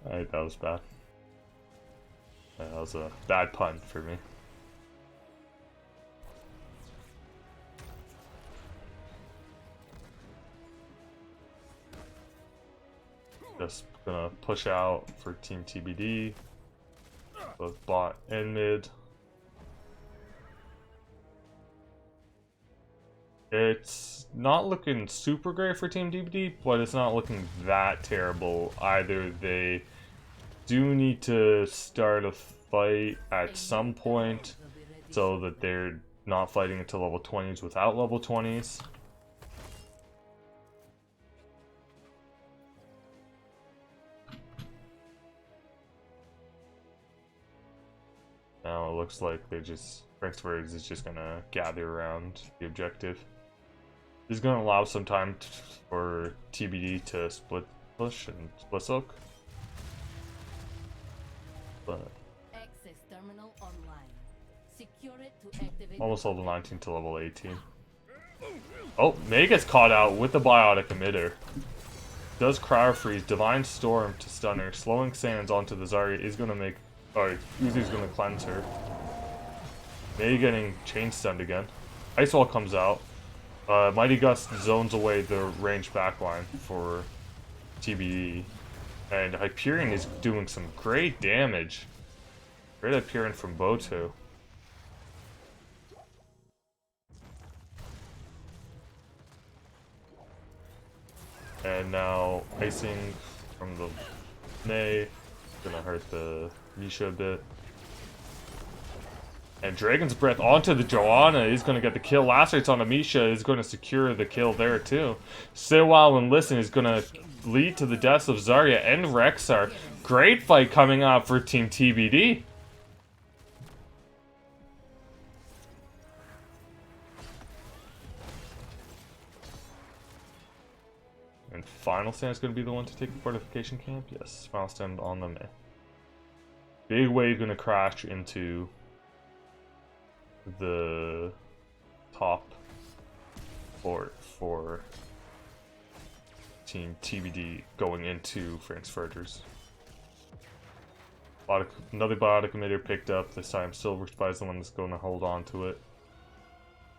Speaker 1: Alright, that was bad. That was a bad pun for me. Just gonna push out for Team TBD, both bot and mid. It's not looking super great for Team TBD, but it's not looking that terrible either. They do need to start a fight at some point so that they're not fighting into level 20s without level 20s. Now it looks like Furters is just gonna gather around the objective. This is gonna allow some time for TBD to split push and split soak. But
Speaker 3: Access terminal online. Secure it to activate.
Speaker 1: almost level 19 to level 18. Oh, Mei gets caught out with the biotic emitter. Does crowd freeze, Divine Storm to stun her, slowing sands onto the Zarya is gonna make. Alright, Uzi's gonna cleanse her. Mei getting chain stunned again. Ice Wall comes out. Mighty Gust zones away the range backline for TBD. And Hyperion is doing some great damage. Great Hyperion from Boto. And now icing from the Mei. Gonna hurt the Misha a bit. And Dragon's Breath onto the Joanna is going to get the kill. Lacerates on Amisha is going to secure the kill there too. Sit While and Listen is going to lead to the deaths of Zarya and Rexar. Great fight coming up for Team TBD. And Final Stand is going to be the one to take the fortification camp. Yes, Final Stand on the Mei. Big wave going to crash into the top fort for Team TBD going into Furters. Another biotic emitter picked up. This time Silver Spy is the one that's going to hold on to it.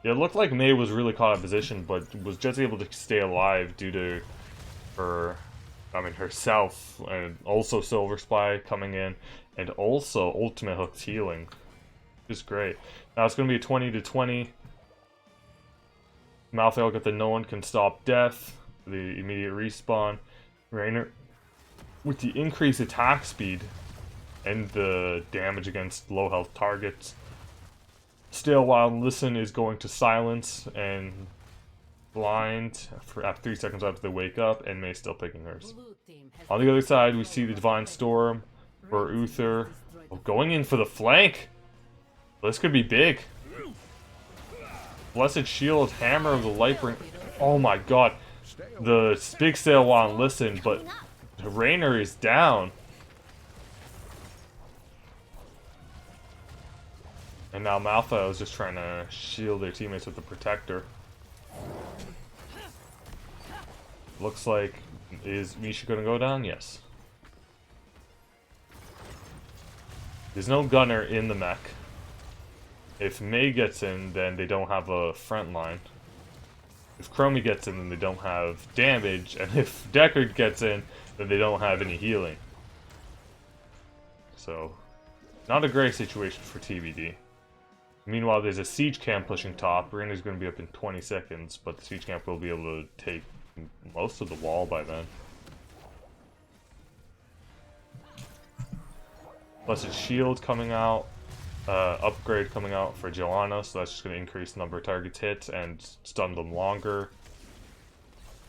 Speaker 1: Yeah, it looked like Mei was really caught out of position, but was just able to stay alive due to herself, and also Silver Spy coming in, and also Ultimate Hook's healing. Just great. Now it's going to be a 20 to 20. Malthael got the No One Can Stop Death, the immediate respawn. Raynor with the increased attack speed and the damage against low health targets. Still, While Listen is going to silence and blind after 3 seconds after they wake up, and Mei's still picking hers. On the other side, we see the Divine Storm for Uther going in for the flank. This could be big. Blessed Shield, Hammer of the Lightbringer. Oh my god. The big sail While Listen, but Raynor is down. And now Maltha is just trying to shield their teammates with the Protector. Looks like, is Misha gonna go down? Yes. There's no gunner in the mech. If Mei gets in, then they don't have a front line. If Chromie gets in, then they don't have damage. And if Deckard gets in, then they don't have any healing. So, not a great situation for TBD. Meanwhile, there's a siege camp pushing top. Reyna's going to be up in 20 seconds, but the siege camp will be able to take most of the wall by then. Blessed Shield coming out. Upgrade coming out for Joanna, so that's just going to increase the number of targets hit and stun them longer.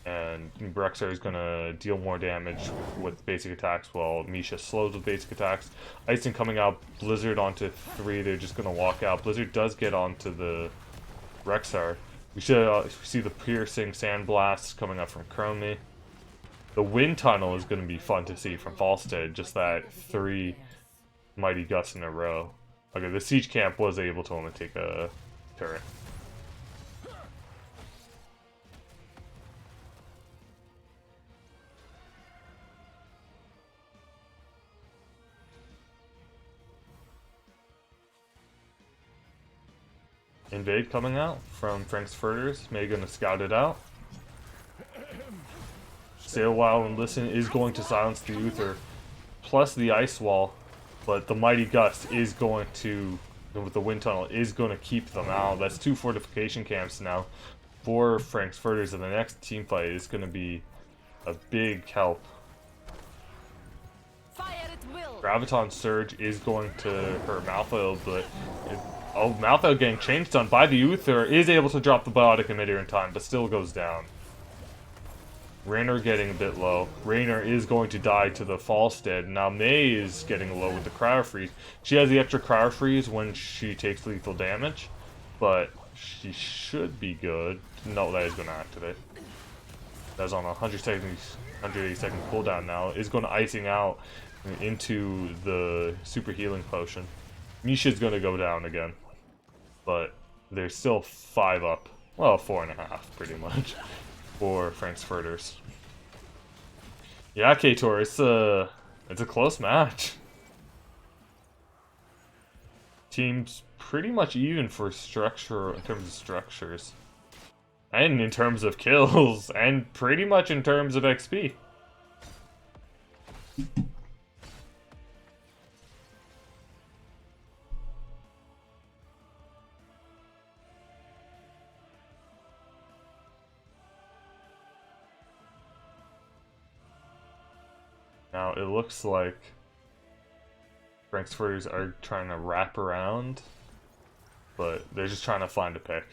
Speaker 1: And Rexar is going to deal more damage with basic attacks while Misha slows with basic attacks. Icing coming out, Blizzard onto 3, they're just going to walk out. Blizzard does get onto the Rexar. We should see the piercing sandblasts coming up from Chromie. The wind tunnel is going to be fun to see from Falstead, just that 3 mighty gusts in a row. Okay, the siege camp was able to only take a turret. invade coming out from Frank's Furters. May gonna scout it out. Stay a while and listen is going to silence the Uther, plus the ice wall, but the mighty gust is going to, with the wind tunnel, is going to keep them out. That's 2 fortification camps now for Frank's Furters, and the next team fight is going to be a big help.
Speaker 3: Fire at will.
Speaker 1: Graviton Surge is going to hurt Malthael, but Malthael getting chain stunned by the Uther is able to drop the biotic emitter in time, but still goes down. Raynor getting a bit low. Raynor is going to die to the Falstead. Now May is getting low with the Cryo Freeze. She has the extra Cryo Freeze when she takes lethal damage, but she should be good. No, that is going to activate. That's on a 180 second cooldown now. Is going to icing out into the super healing potion. Misha's going to go down again, but there's still 5 up. Well, 4.5 pretty much. For Frank's Furters. Yeah, K-Tor, it's a close match. Teams pretty much even for structure in terms of structures. And in terms of kills, and pretty much in terms of XP. Now it looks like Frank's Furters are trying to wrap around, but they're just trying to find a pick.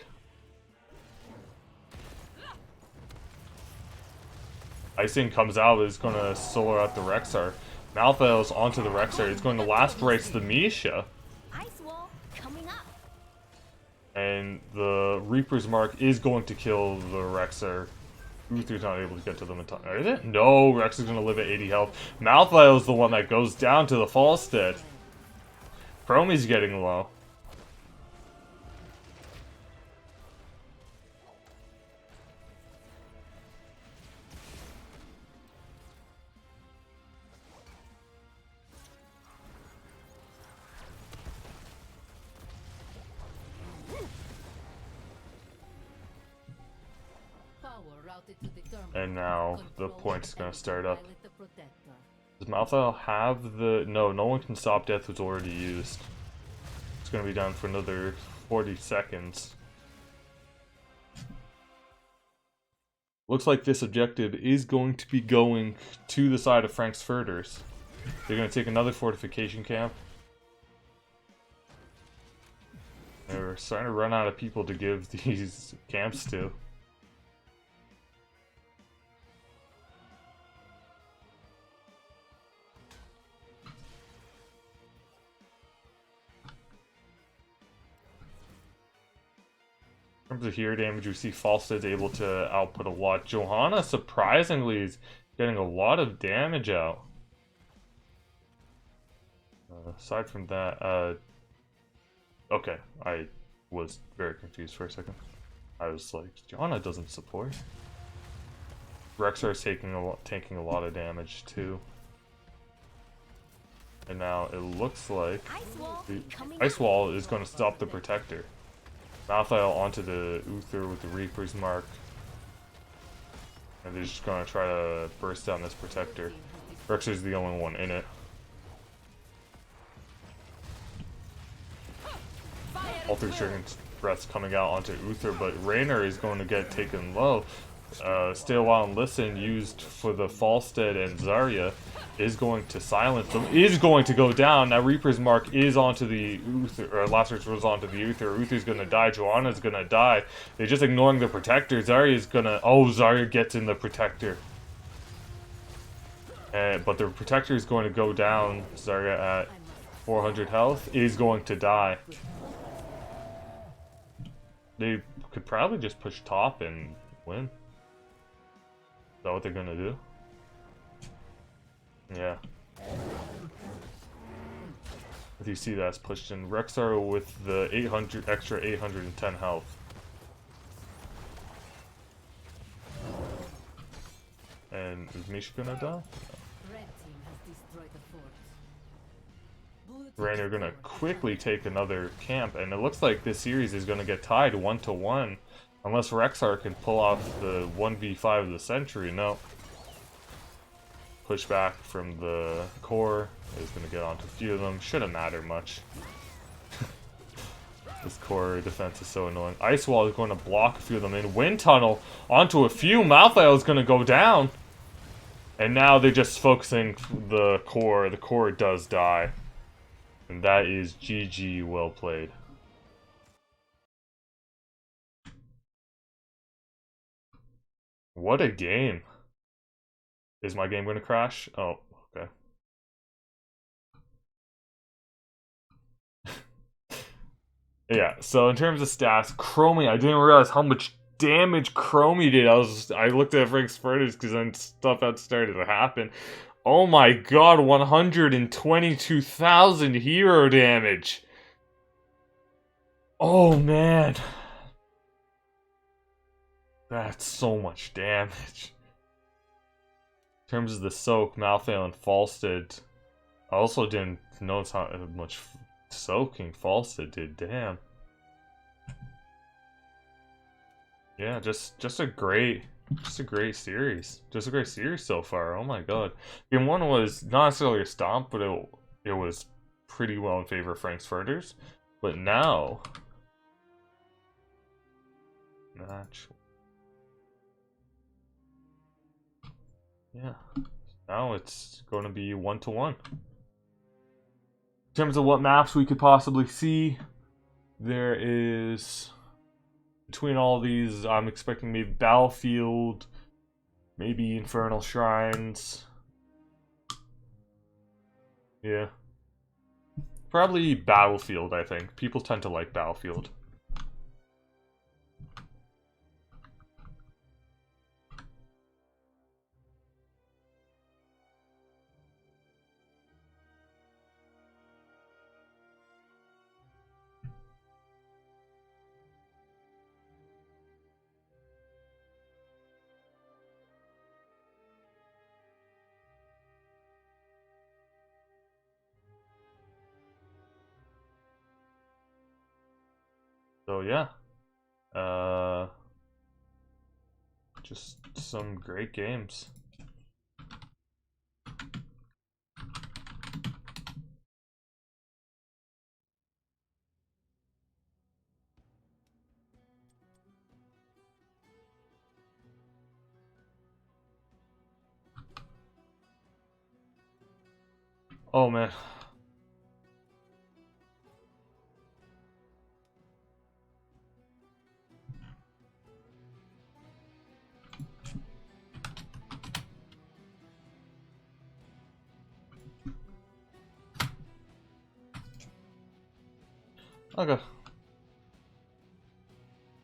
Speaker 1: Icing comes out, is going to solo out the Rexar. Malthael's onto the Rexar. It's going to last race the Misha.
Speaker 3: Ice wall coming up.
Speaker 1: And the Reaper's Mark is going to kill the Rexar. Uther's not able to get to them in time. Is it? No, Rex is going to live at 80 health. Malthael is the one that goes down to the Falstead. Chromie's getting low. And now the point's gonna start up. Does Malthael have the... No, no one can stop death was already used. It's gonna be done for another 40 seconds. Looks like this objective is going to be going to the side of Frank's Furters. They're gonna take another fortification camp. They're starting to run out of people to give these camps to. In terms of hero damage, we see Falstead's able to output a lot. Johanna, surprisingly, is getting a lot of damage out. Aside from that, okay, I was very confused for a second. I was like, Johanna doesn't support. Rexar is taking a lot of damage too. And now it looks like the Ice Wall is going to stop the Protector. Malthael onto the Uther with the Reaper's Mark. And they're just going to try to burst down this Protector. Rexar's the only one in it. All 3 Dragon Breaths coming out onto Uther, but Raynor is going to get taken low. Stay a while and listen, used for the Falstead and Zarya, is going to silence them, is going to go down. Now Reaper's Mark is onto the Uther, or Last Search was onto the Uther. Uther's gonna die, Joanna's gonna die. They're just ignoring the Protector. Zarya's gonna, oh, Zarya gets in the Protector. But the Protector is going to go down. Zarya at 400 health is going to die. They could probably just push top and win. Is that what they're gonna do? Yeah. If you see that's pushed in. Rexar with the 800 extra 810 health. And is Misha gonna die?
Speaker 3: Red team has destroyed the fort.
Speaker 1: Rainer gonna quickly take another camp, and it looks like this series is gonna get tied 1-1. Unless Rexar can pull off the 1v5 of the century. No. Pushback from the core is gonna get onto a few of them. Shouldn't matter much. This core defense is so annoying. Ice Wall is going to block a few of them in. Wind Tunnel onto a few. Malthael is going to go down. And now they're just focusing the core. The core does die. And that is GG, well played. What a game. Is my game going to crash? Oh, okay. Yeah, so in terms of stats, Chromie, I didn't realize how much damage Chromie did. I looked at Frank's Furters because then stuff had started to happen. Oh my god, 122,000 hero damage. Oh man. That's so much damage. In terms of the soak, Malthael and Falstead, I also didn't notice how much soaking Falstead did. Damn. Yeah, just a great series. Just a great series so far. Oh my god. Game 1 was not necessarily a stomp, but it was pretty well in favor of Frank's Furters. But now yeah. Now it's going to be 1-1. In terms of what maps we could possibly see, there is, between all these, I'm expecting maybe Battlefield, maybe Infernal Shrines. Yeah. Probably Battlefield, I think. People tend to like Battlefield. So yeah, just some great games. Oh man. Okay.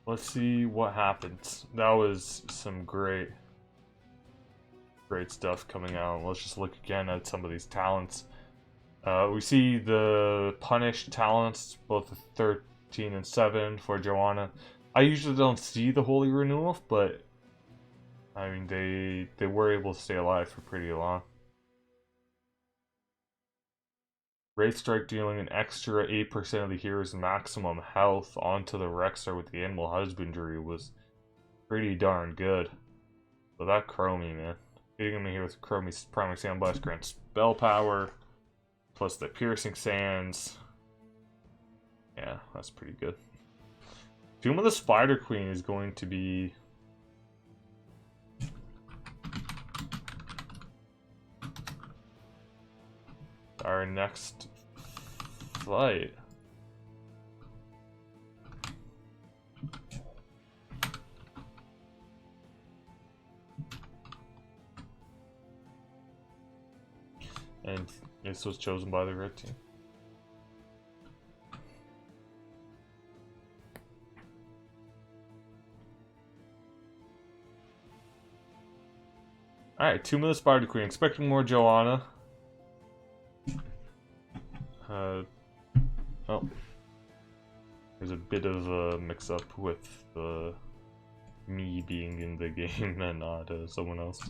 Speaker 1: Let's see what happens. That was some great stuff coming out. Let's just look again at some of these talents. We see the punished talents, both the 13 and 7 for Joanna. I usually don't see the Holy Renewal, but I mean they were able to stay alive for pretty long. Wraith Strike dealing an extra 8% of the hero's maximum health onto the Rexar with the Animal Husbandry was pretty darn good. So that Chromie, man. Hitting him here with Chromie's Primary Sandblast grants spell power, plus the Piercing Sands. Yeah, that's pretty good. Tomb of the Spider Queen is going to be our next fight. And this was chosen by the red team. Alright, 2 minutes Spider Queen. Expecting more Joanna. Oh. There's a bit of a mix-up with me being in the game and not someone else.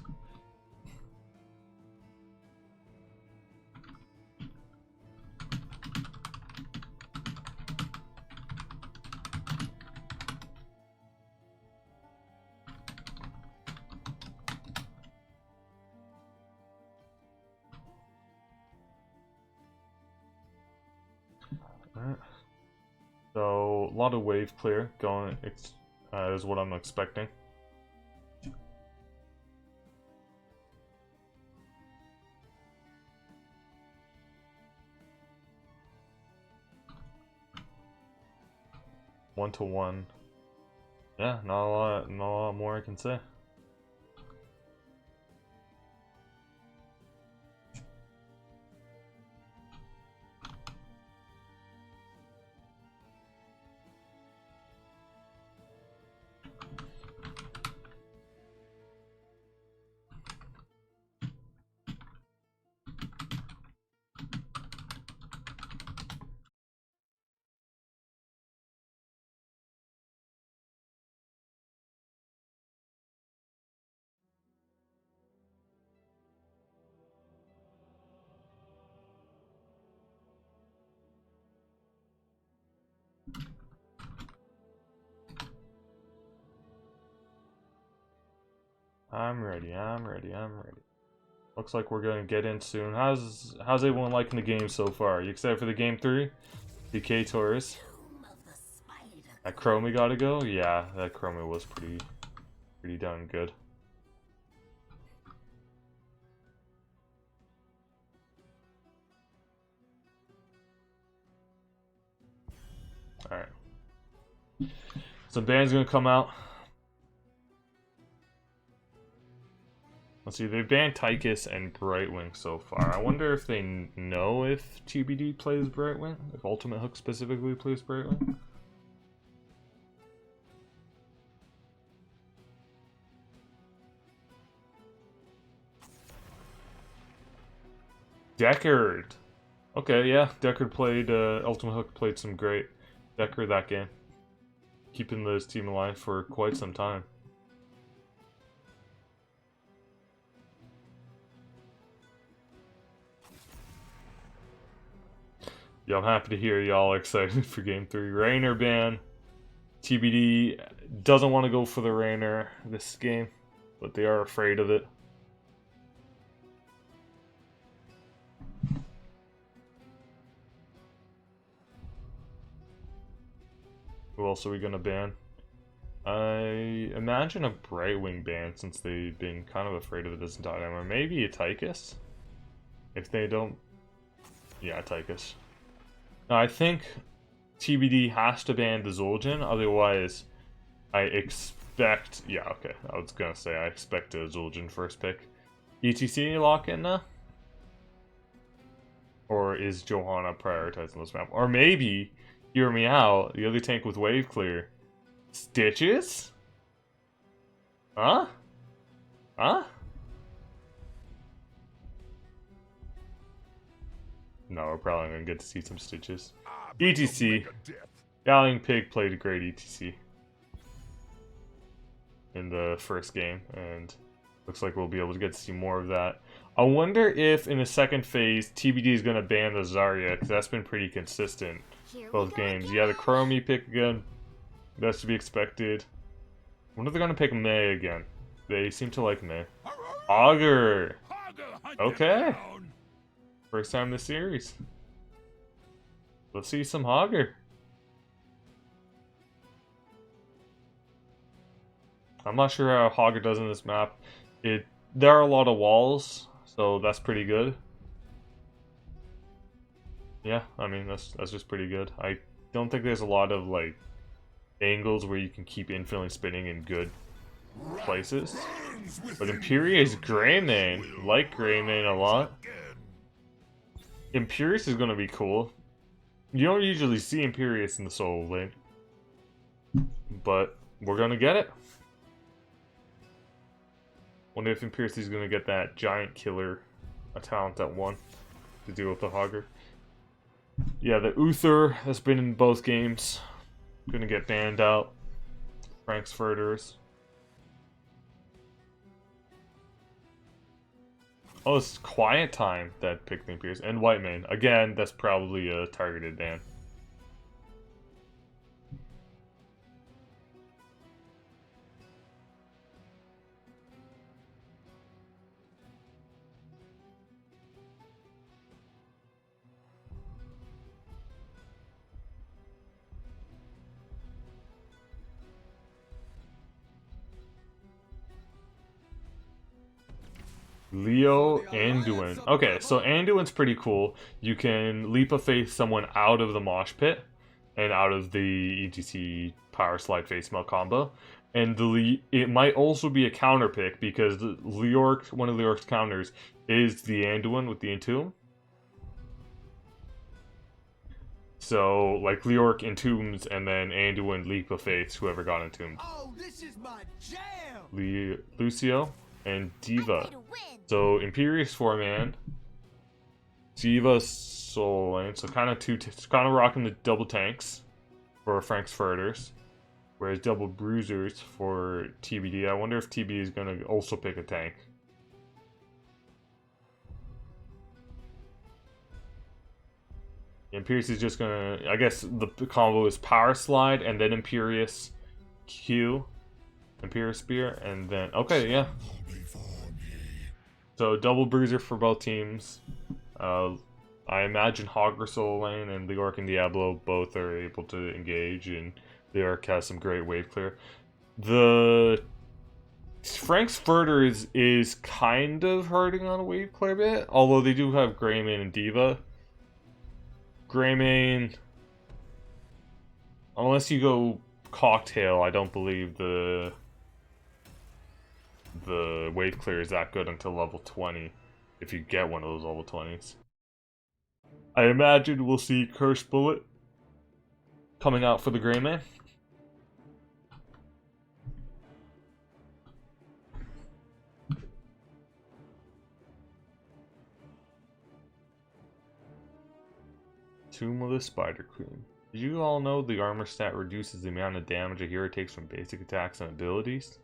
Speaker 1: lot of wave clear going. Is what I'm expecting. One to one. Yeah, not a lot more I can say. I'm ready. Looks like we're gonna get in soon. How's everyone liking the game so far? You excited for the game 3? DK Taurus. That Chromie gotta go? Yeah, that Chromie was pretty darn good. Alright. Some bands gonna come out. Let's see, they've banned Tychus and Brightwing so far. I wonder if they know if TBD plays Brightwing? If Ultimate Hook specifically plays Brightwing? Deckard! Okay, yeah, Deckard played, Ultimate Hook played some great Deckard that game. Keeping this team alive for quite some time. Yeah, I'm happy to hear y'all are excited for Game 3. Rainer ban. TBD doesn't want to go for the Rainer this game, but they are afraid of it. Who else are we gonna ban? I imagine a Brightwing ban since they've been kind of afraid of it this entire time. Or maybe a Tychus? If they don't... Yeah, Tychus. Now, I think TBD has to ban the Zul'jin, otherwise I expect... Yeah, okay, I was gonna say I expect a Zul'jin first pick. ETC lock in now? Or is Johanna prioritizing this map? Or maybe, hear me out, the other tank with wave clear. Stitches? Huh? Huh? No, we're probably gonna get to see some Stitches. ETC. Galling Pig played a great ETC in the first game, and looks like we'll be able to get to see more of that. I wonder if in the second phase, TBD is gonna ban the Zarya, because that's been pretty consistent both games. Yeah, the Chromie pick again. That's to be expected. I wonder if they're gonna pick Mei again. They seem to like Mei. Augur! Okay. First time in the series. Let's see some Augur. I'm not sure how Augur does in this map. There are a lot of walls, so that's pretty good. Yeah, I mean that's just pretty good. I don't think there's a lot of like angles where you can keep infinitely spinning in good places. But Imperius Greymane, like Greymane a lot. Imperius is gonna be cool. You don't usually see Imperius in the solo lane, but we're gonna get it. Wonder if Imperius is gonna get that giant killer, a talent at 1 to deal with the Augur. Yeah, the Uther has been in both games. Gonna get banned out. Frank's Furters. Oh, it's Quiet Time that picked the Imperius. And Whitemane. Again, that's probably a targeted ban. Leo Anduin. Okay, so Anduin's pretty cool. You can leap of faith someone out of the mosh pit and out of the ETC power slide face melt combo. And it might also be a counter pick because Leoric, one of Leoric's counters is the Anduin with the Entomb. So, like, Leoric entombs and then Anduin leap of faith, whoever got entombed.
Speaker 4: Oh, this is my jam!
Speaker 1: Lucio and Diva. So, Imperious 4-man. Diva Soul Lane. So, kind of rocking the double tanks for Frank's Furters. Whereas double bruisers for TBD. I wonder if TBD is going to also pick a tank. Imperious is just gonna, I guess the combo is Power Slide and then Imperious Q, Imperious Spear, and then, okay, yeah. So double bruiser for both teams. I imagine Hogger Soul Lane and Leoric and Diablo both are able to engage, and Leoric has some great wave clear. The Frank's Furters is kind of hurting on a wave clear bit, although they do have Greymane and Diva. Greymane, unless you go Cocktail, I don't believe the wave clear is that good until level 20, if you get one of those level 20s. I imagine we'll see Curse Bullet coming out for the Greymane. Tomb of the Spider Queen. Did you all know the armor stat reduces the amount of damage a hero takes from basic attacks and abilities?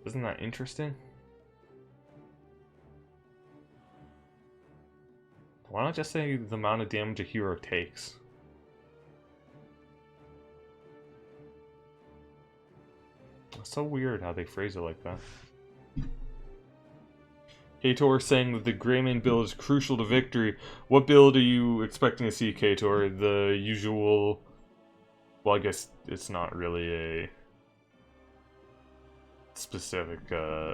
Speaker 1: Isn't that interesting? Why not just say the amount of damage a hero takes? It's so weird how they phrase it like that. Kator saying that the Greymane build is crucial to victory. What build are you expecting to see, Kator? The usual... Well, I guess it's not really a specific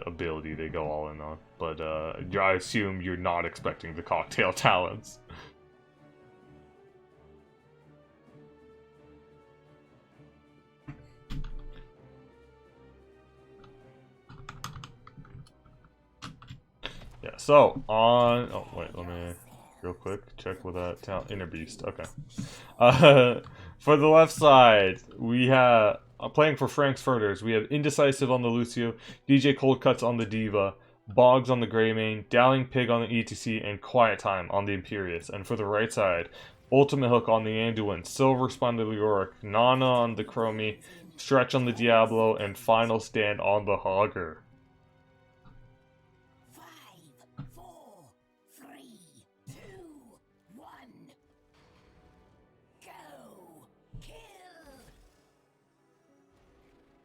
Speaker 1: ability they go all in on. But I assume you're not expecting the Cocktail Talents. Yeah, so on. Oh, wait, let me real quick check with that talent. Inner Beast. Okay. For the left side, we have playing for Frank's Furters. We have Indecisive on the Lucio, DJ Cold Cuts on the Diva, Boggs on the Greymane, Dowling Pig on the ETC, and Quiet Time on the Imperious. And for the right side, Ultimate Hook on the Anduin, Silver Spine on the Leoric, Nana on the Chromie, Stretch on the Diablo, and Final Stand on the Hogger.
Speaker 3: 5, 4, 3, 2, 1. Go! Kill!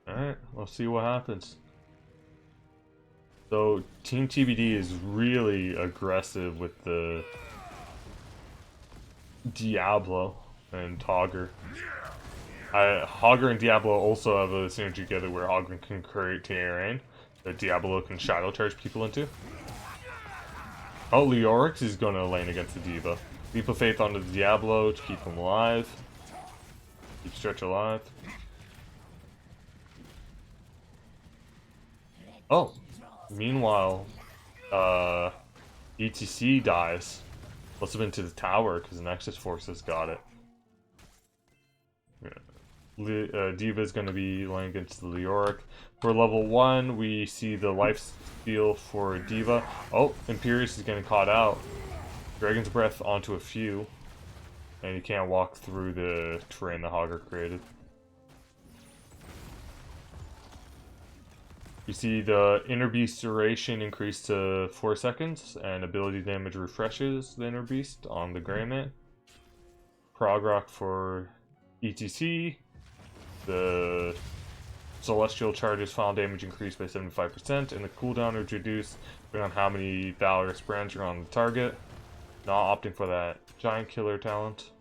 Speaker 1: Alright, we'll see what happens. So, Team TBD is really aggressive with the Diablo and Hogger. Hogger and Diablo also have a synergy together where Hogger can create terrain that Diablo can shadow charge people into. Oh, Leoric is gonna lane against the Diva. Leap of Faith onto the Diablo to keep him alive. Keep Stretch alive. Oh, meanwhile, ETC dies. Must have been to the tower because Nexus Forces got it. Yeah. Diva is going to be laying against the Leoric. For level 1, we see the life steal for Diva. Oh, Imperious is getting caught out. Dragon's Breath onto a few. And you can't walk through the terrain the Hogger created. You see the Inner Beast duration increase to 4 seconds, and ability damage refreshes the Inner Beast on the Greymane. Prog Rock for ETC. The Celestial charges final damage increased by 75%, and the cooldown is reduced depending on how many Valorous brands are on the target. Not opting for that Giant Killer talent.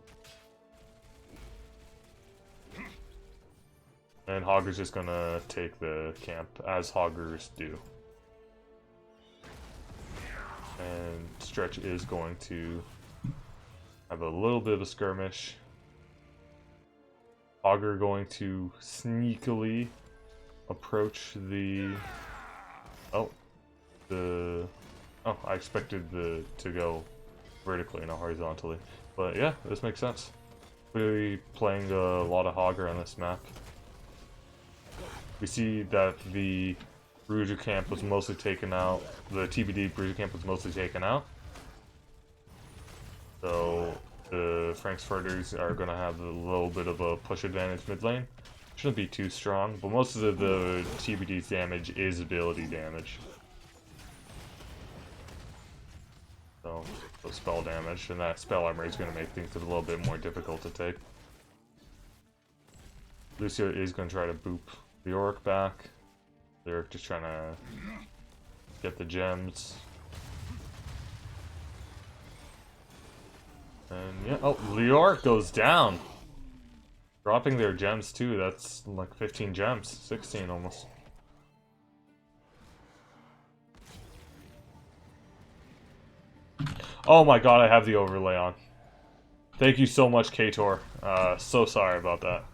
Speaker 1: And Hogger's just gonna take the camp, as Hoggers do. And Stretch is going to have a little bit of a skirmish. Augur going to sneakily approach the... Oh, I expected to go vertically, not horizontally. But yeah, this makes sense. Clearly playing a lot of Augur on this map. We see that the Bruiser camp was mostly taken out. The TBD Bruiser camp was mostly taken out. So the Frank's Furters are going to have a little bit of a push advantage mid lane. Shouldn't be too strong, but most of the TBD's damage is ability damage. So spell damage, and that spell armor is going to make things a little bit more difficult to take. Lucio is going to try to boop the Orc back. The Orc just trying to get the gems. And yeah, oh, Leoric goes down. Dropping their gems too, that's like 15 gems, 16 almost. Oh my god, I have the overlay on. Thank you so much, Kator. So sorry about that.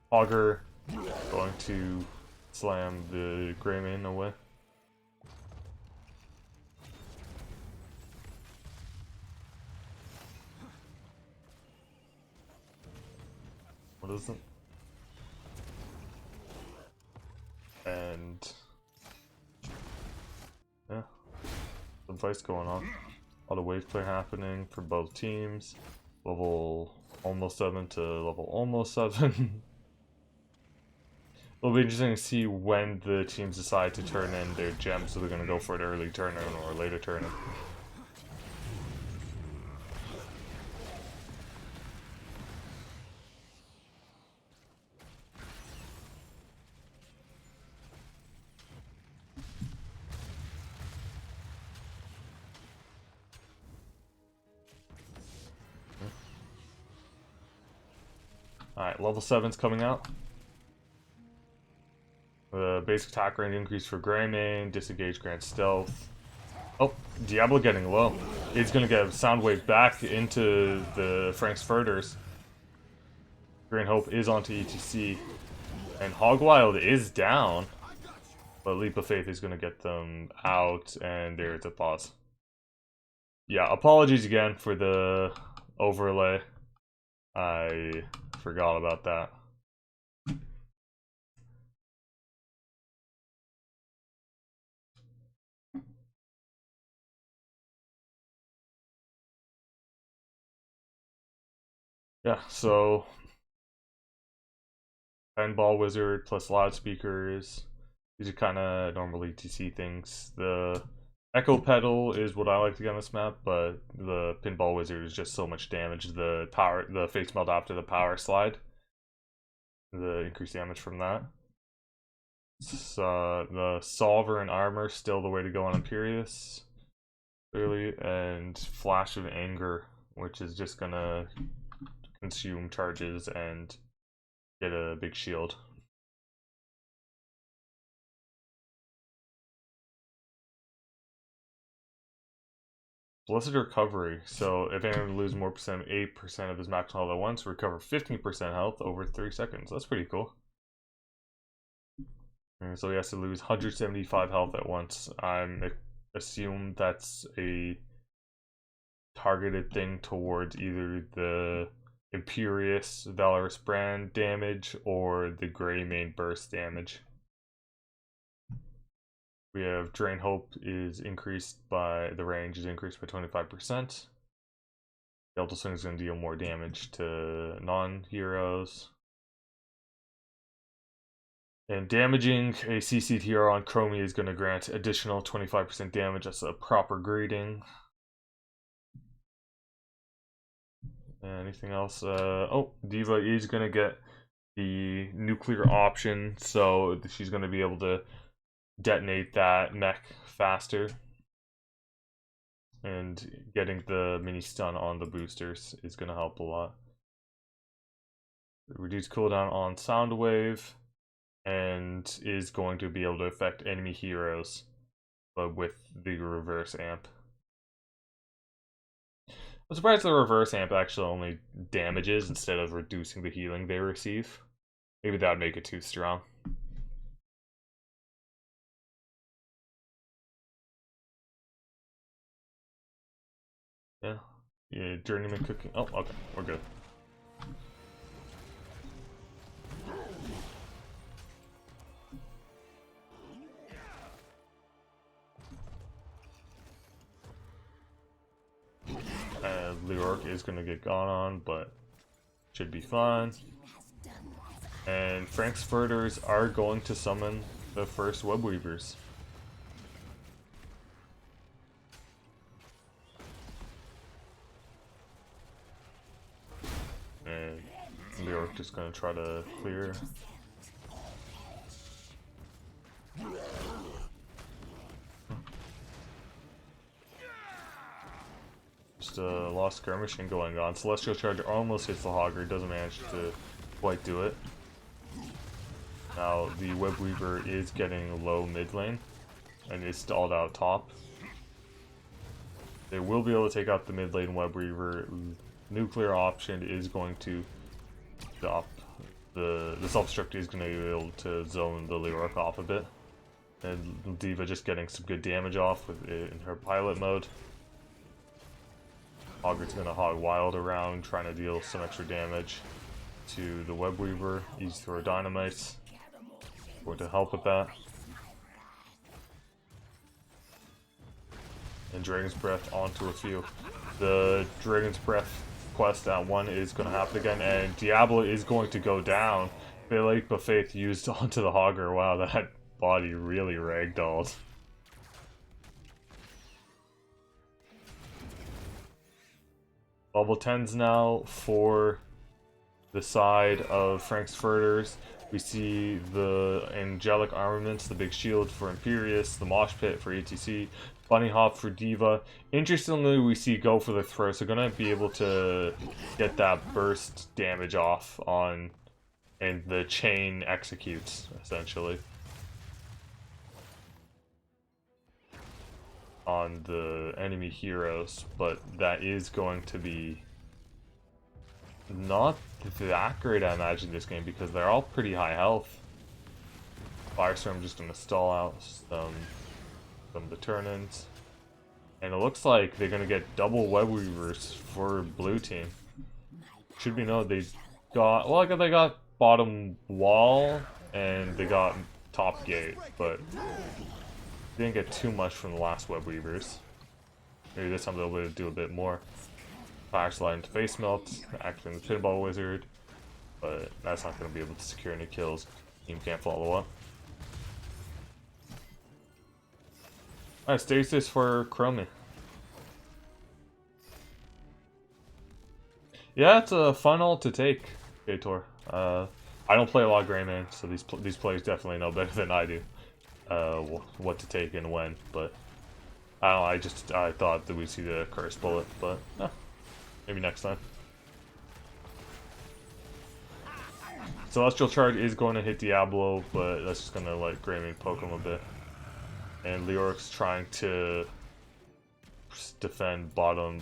Speaker 1: Augur going to slam the Greymane away. What is it? And yeah, some fights going on. A lot of wave play happening for both teams. Level almost 7 to level almost 7. It'll be interesting to see when the teams decide to turn in their gems, so they're going to go for an early turn-in or a later turn-in. Alright, level 7's coming out. The basic attack range increase for Greymane, disengage grants stealth. Oh, Diablo getting low. It's gonna get Soundwave back into the Frank's Furters. Green Hope is onto ETC. And Hogwild is down. But Leap of Faith is gonna get them out, and there's a pause. Yeah, apologies again for the overlay. I forgot about that. Yeah, so Pinball Wizard plus loudspeakers. These are kind of normal ETC things. The Echo Pedal is what I like to get on this map, but the Pinball Wizard is just so much damage. The face melt after the power slide, the increased damage from that. The Solver and Armor still the way to go on Imperius, clearly, and Flash of Anger, which is just gonna consume charges and get a big shield. Blessed Recovery. So if anyone loses more percent, 8% of his max health at once, recover 15% health over 3 seconds. That's pretty cool. And so he has to lose 175 health at once. I'm assume that's a targeted thing towards either the Imperious Valorous Brand damage or the Greymane burst damage. We have Drain Hope is increased by, the range is increased by 25%. Delta Swing is going to deal more damage to non-heroes. And damaging a CC'd hero on Chromie is going to grant additional 25% damage. That's a proper grading. Anything else? Oh, Diva is going to get the nuclear option, so she's going to be able to detonate that mech faster. And getting the mini stun on the boosters is going to help a lot. Reduce cooldown on sound wave, and is going to be able to affect enemy heroes, but with the reverse amp. I'm surprised the reverse amp actually only damages instead of reducing the healing they receive. Maybe that would make it too strong. Yeah. Yeah, journeyman cooking. Oh, okay, we're good. Leoric is gonna get gone on, but should be fine. And Frank's Furters are going to summon the first web weavers. And Leoric just gonna try to clear. Just a lost skirmishing going on. Celestial Charger almost hits the Hogger, doesn't manage to quite do it. Now the Web Weaver is getting low mid lane and is stalled out top. They will be able to take out the mid lane Web Weaver. Nuclear option is going to stop the self-destruct is going to be able to zone the Leoric off a bit. And Diva just getting some good damage off with it in her pilot mode. Hogger's gonna hog wild around, trying to deal some extra damage to the Web Weaver. Easy throw dynamites. Going to help with that. And Dragon's Breath onto a few. The Dragon's Breath quest at 1 is gonna happen again, and Diablo is going to go down. Lake of Faith used onto the Hogger. Wow, that body really ragdolled. Level 10s now for the side of Frank's Furters. We see the angelic armaments, the big shield for Imperius, the mosh pit for ATC, bunny hop for Diva. Interestingly, we see go for the throw, so gonna be able to get that burst damage off on, and the chain executes essentially on the enemy heroes, but that is going to be not that great, I imagine, this game, because they're all pretty high health. Firestorm just gonna stall out some of the turn-ins. And it looks like they're gonna get double web weavers for blue team. Should be known they got, well, they got bottom wall and they got top gate, but didn't get too much from the last web weavers. Maybe this time they'll be able to do a bit more. Fire slide into face melt, activating the pinball wizard, but that's not going to be able to secure any kills. Team can't follow up. Alright, stasis for Chromie. Yeah, it's a fun ult to take, Gator. I don't play a lot of Greyman, so these players definitely know better than I do what to take and when. But I don't know, I thought that we'd see the curse bullet, but maybe next time. Celestial Charge is going to hit Diablo, but that's just going to let Greyman poke him a bit. And Leoric's trying to defend bottom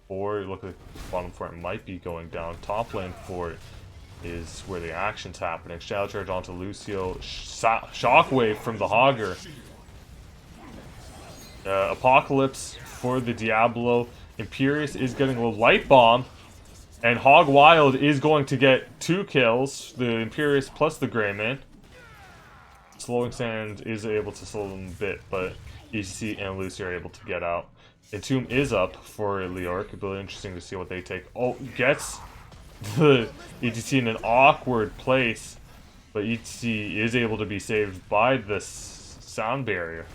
Speaker 1: 4. Look like bottom 4 might be going down. Top lane 4 is where the action's happening. Shadow Charge onto Lucio. Shockwave from the Hogger. Apocalypse for the Diablo. Imperius is getting a light bomb. And Hog Wild is going to get 2 kills. The Imperius plus the Greyman. Slowing Sand is able to slow them a bit, but ECC and Lucy are able to get out. Entomb is up for Leoric. It'll be interesting to see what they take. Oh, gets the ETC in an awkward place, but ETC is able to be saved by this sound barrier.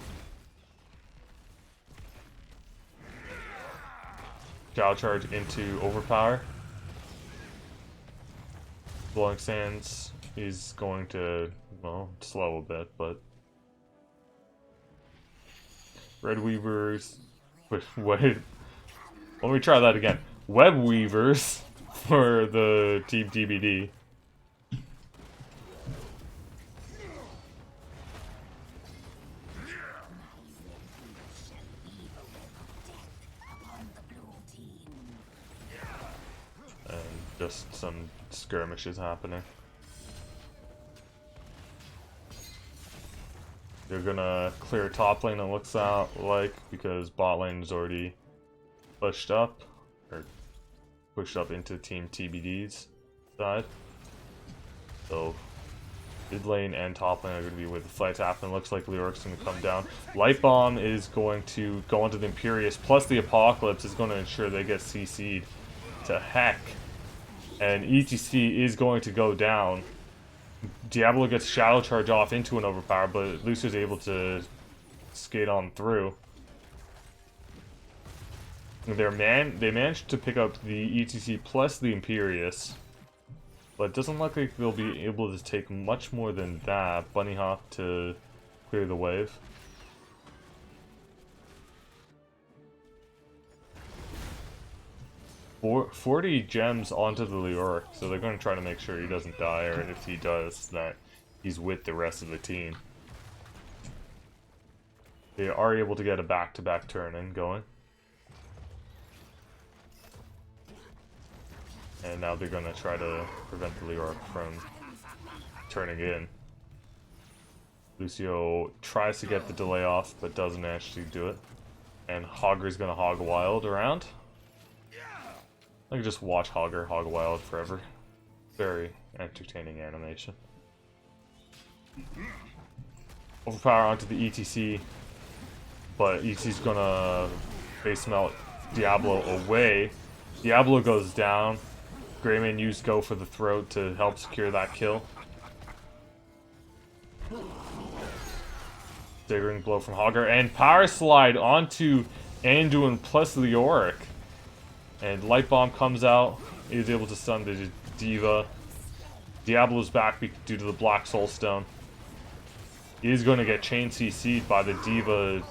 Speaker 1: Shadow Charge into Overpower. Blowing Sands is going to, well, slow a bit, but Red Weavers. Wait, let me try that again. Web Weavers for the Team TBD Just some skirmishes happening. They're gonna clear top lane, it looks out like, because bot lane is already pushed up, or pushed up into Team TBD's side. So mid lane and top lane are going to be where the fights happen. Looks like Leoric's going to come down. Light Bomb is going to go into the Imperious, plus the Apocalypse is going to ensure they get CC'd to heck. And ETC is going to go down. Diablo gets Shadow Charge off into an Overpower, but Lucio's able to skate on through. They managed to pick up the ETC plus the Imperious. But it doesn't look like they'll be able to take much more than that. Bunny Hop to clear the wave. For 40 gems onto the Leoric, so they're going to try to make sure he doesn't die, or if he does, that he's with the rest of the team. They are able to get a back-to-back turn-in going. And now they're going to try to prevent the Leoric from turning in. Lucio tries to get the delay off, but doesn't actually do it. And Hogger's going to hog wild around. I can just watch Hogger hog wild forever. Very entertaining animation. Overpower onto the ETC, but ETC's going to face melt Diablo away. Diablo goes down. Greymane used Go for the Throat to help secure that kill. Staggering blow from Hogger, and Power Slide onto Anduin plus Leoric. And Light Bomb comes out, is able to stun the Diva. Diablo's back due to the Black Soul Stone. He is going to get chain CC'd by the Diva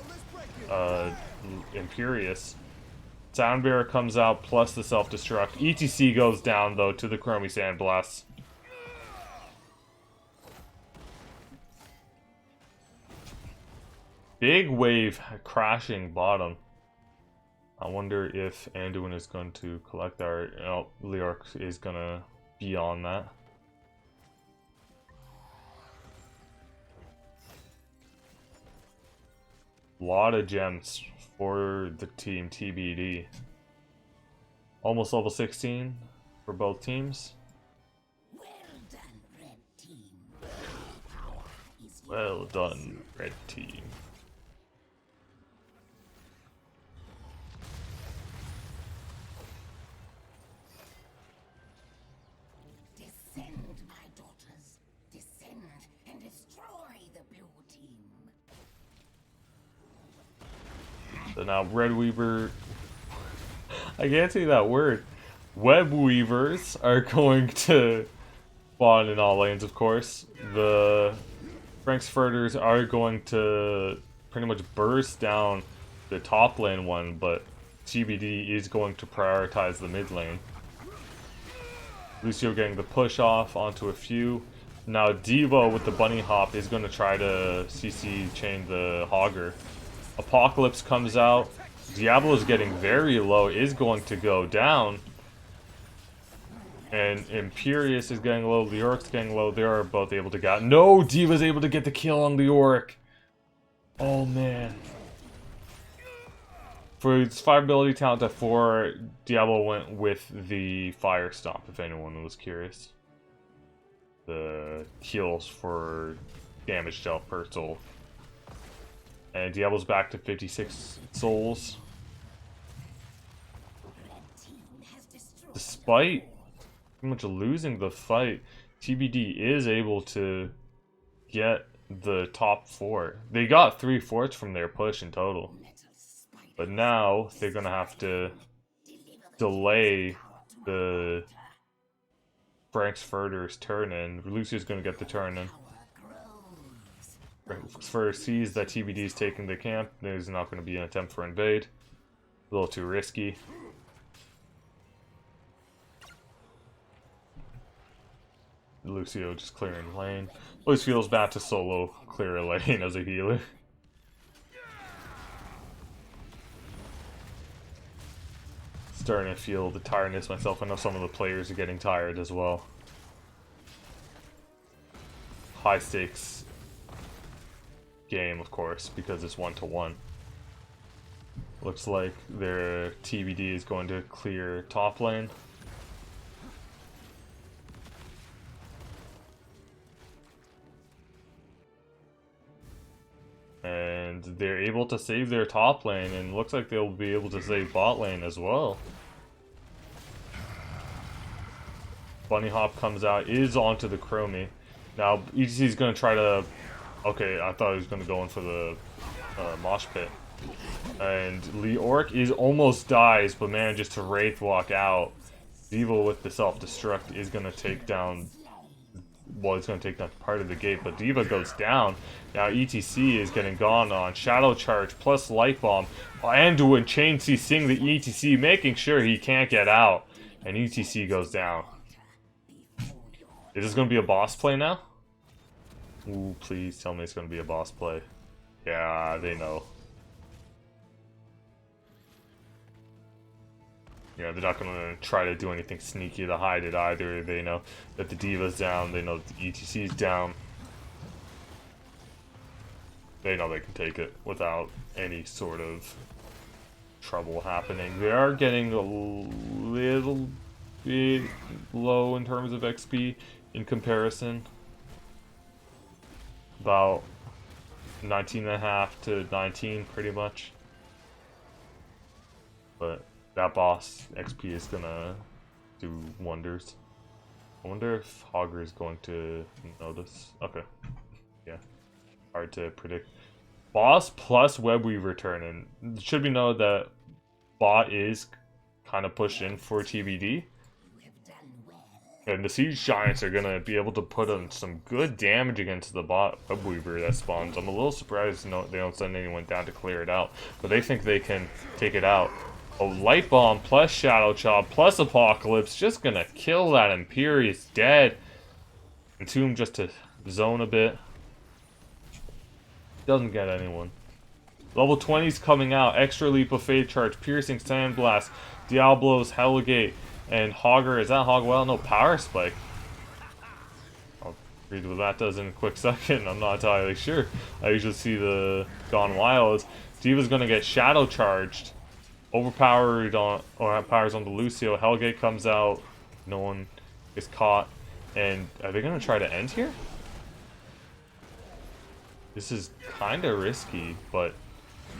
Speaker 1: Imperious. Soundbearer comes out plus the self-destruct. ETC goes down though to the Chromie Sandblast. Big wave crashing bottom. I wonder if Anduin is going to collect our... Oh, Leoric is going to be on that. Lot of gems for the team TBD. Almost level 16 for both teams.
Speaker 3: Well done, red team.
Speaker 1: Well done, red team.
Speaker 3: Descend, my daughters. Descend and destroy the blue team.
Speaker 1: So now Red Weaver, I can't say that word. Web Weavers are going to spawn in all lanes, of course. The Frank's Furters are going to pretty much burst down the top lane one, but TBD is going to prioritize the mid lane. Lucio getting the push off onto a few. Now Devo with the bunny hop is going to try to CC chain the Hogger. Apocalypse comes out. Diablo is getting very low, is going to go down. And Imperious is getting low, Leoric's getting low. They are both able to get... No! Diva's able to get the kill on Leoric. Oh, man. For its 5 ability talent at 4, Diablo went with the Fire Stomp, if anyone was curious. The heals for damage dealt per soul. And Diablo's back to 56 souls. Despite pretty much losing the fight, TBD is able to get the top 4. They got 3 forts from their push in total. But now they're going to have to delay the Frank's Furters turn in. Lucio's going to get the turn in. First sees that TBD is taking the camp. There's not going to be an attempt for invade. A little too risky. Lucio just clearing lane. Always feels bad to solo clear a lane as a healer. starting to feel the tiredness myself. I know some of the players are getting tired as well. High stakes game, of course, because it's 1-to-1. Looks like their TBD is going to clear top lane. And they're able to save their top lane, and looks like they'll be able to save bot lane as well. Bunny Hop comes out, is onto the Chromie. Now, ETC is going to try to... Okay, I thought he was going to go in for the mosh pit. And Leoric is almost dies, but manages to Wraith walk out. Diva with the self-destruct is going to take down... Well, it's going to take down part of the gate, but Diva goes down. Now ETC is getting gone on Shadow Charge plus Light Bomb. Anduin Chain CCing the ETC, making sure he can't get out. And ETC goes down. Is this going to be a boss play now? Ooh, please tell me it's going to be a boss play. Yeah, they know. Yeah, they're not going to try to do anything sneaky to hide it either. They know that the Diva's down. They know that the ETC's down. They know they can take it without any sort of trouble happening. They are getting a little bit low in terms of XP in comparison. About 19.5 to 19 pretty much. But that boss XP is gonna do wonders. I wonder if Hogger is going to notice. Okay. Yeah. Hard to predict. Boss plus Web Weaver turn, and it should be known that bot is kind of pushed in for TBD. And the Siege Giants are gonna be able to put on some good damage against the bot Web Weaver that spawns. I'm a little surprised they don't send anyone down to clear it out, but they think they can take it out. Oh, Light Bomb plus Shadow Chop plus Apocalypse, just gonna kill that Imperious dead. Entomb just to zone a bit. Doesn't get anyone. Level 20's coming out. Extra Leap of Faith charge, Piercing Sandblast, Diablo's Hellgate, and Hogger. Is that Hogwell? No, Power Spike. I'll read what that does in a quick second. I'm not entirely sure. I usually see the Gone Wild. Diva's gonna get Shadow Charged. Overpowered on, or powers on the Lucio. Hellgate comes out. No one is caught. And are they gonna try to end here? This is kind of risky, but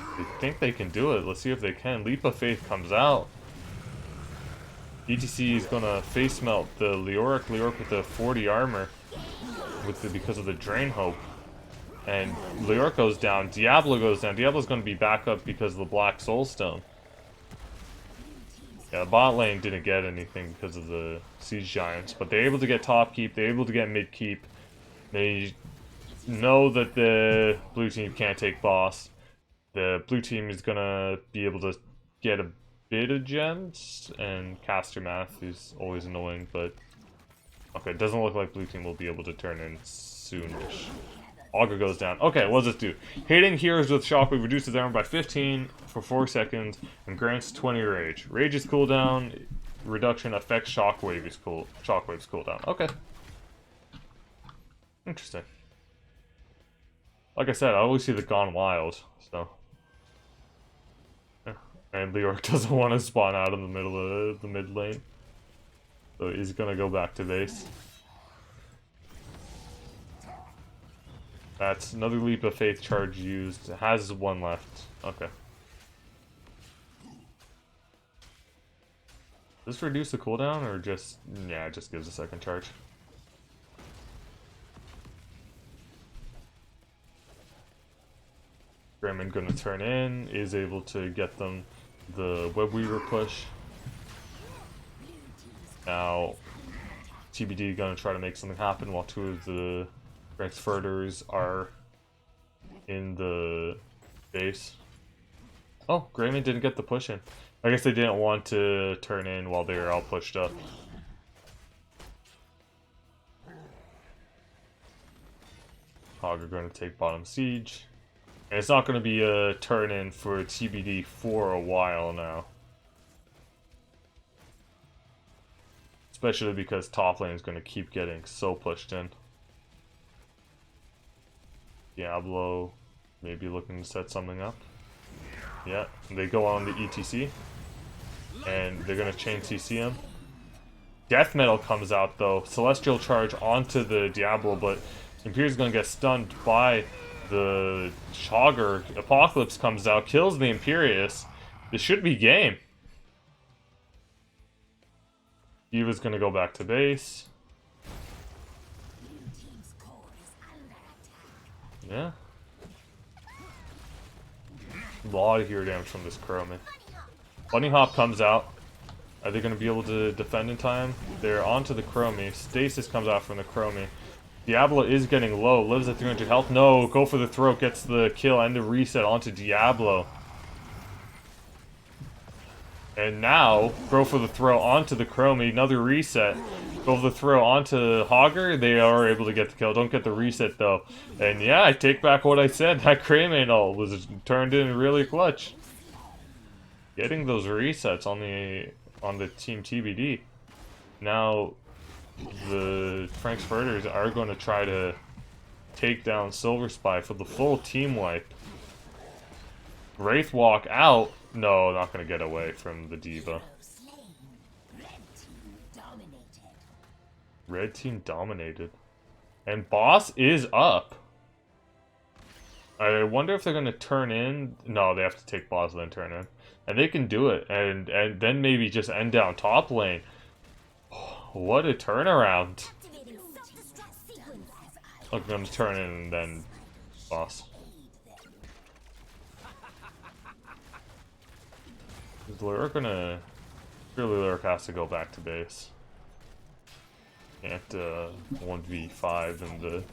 Speaker 1: I think they can do it. Let's see if they can. Leap of Faith comes out. ETC is gonna face melt the Leoric. Leoric with the 40 armor because of the Drain Hope. And Leoric goes down. Diablo goes down. Diablo's gonna be back up because of the Black Soul Stone. Yeah, the bot lane didn't get anything because of the Siege Giants, but they're able to get top keep, they're able to get mid keep. They know that the blue team can't take boss. The blue team is gonna be able to get a bit of gems, and caster math is always annoying, but okay, it doesn't look like blue team will be able to turn in soonish. Augur goes down. Okay, what does this do? Hitting heroes with Shockwave reduces their armor by 15 for 4 seconds and grants 20 rage. Rage's cooldown reduction affects Shockwave's cooldown. Okay. Interesting. Like I said, I always see the Gone Wild, so. Yeah. And Leoric doesn't want to spawn out in the middle of the mid lane. So he's gonna go back to base. That's another Leap of Faith charge used. It has one left. Okay. Does this reduce the cooldown or just... Yeah, it just gives a second charge. Grayman gonna turn in, is able to get them the Web Weaver push. Now, TBD gonna try to make something happen while two of the Furters are in the base. Oh, Grayman didn't get the push in. I guess they didn't want to turn in while they were all pushed up. Hog are going to take bottom siege. And it's not going to be a turn in for TBD for a while now. Especially because top lane is going to keep getting so pushed in. Diablo maybe looking to set something up. Yeah, they go on the ETC. And they're going to chain CC him. Death Metal comes out though. Celestial Charge onto the Diablo, but Imperius going to get stunned by the Chogger. Apocalypse comes out, kills the Imperius. This should be game. Eva's going to go back to base. Yeah. A lot of hero damage from this Chromie. Bunny Hop comes out. Are they going to be able to defend in time? They're onto the Chromie. Stasis comes out from the Chromie. Diablo is getting low. Lives at 300 health. No, go for the throat. Gets the kill and the reset onto Diablo. And now, go for the throw onto the Chromie. Another reset. Go for the throw onto Hogger. They are able to get the kill. Don't get the reset though. And yeah, I take back what I said. That Crayman ult was turned in really clutch. Getting those resets on the team TBD. Now, the Frank's Furters are going to try to take down Silver Spy for the full team wipe. Wraith walk out. No, not going to get away from the Diva. Red team dominated. And boss is up. I wonder if they're going to turn in. No, they have to take boss then turn in. And they can do it. And then maybe just end down top lane. What a turnaround. I'm going to turn in and then boss. Is Lyric gonna... Surely Lyric has to go back to base. Can't 1v5 in the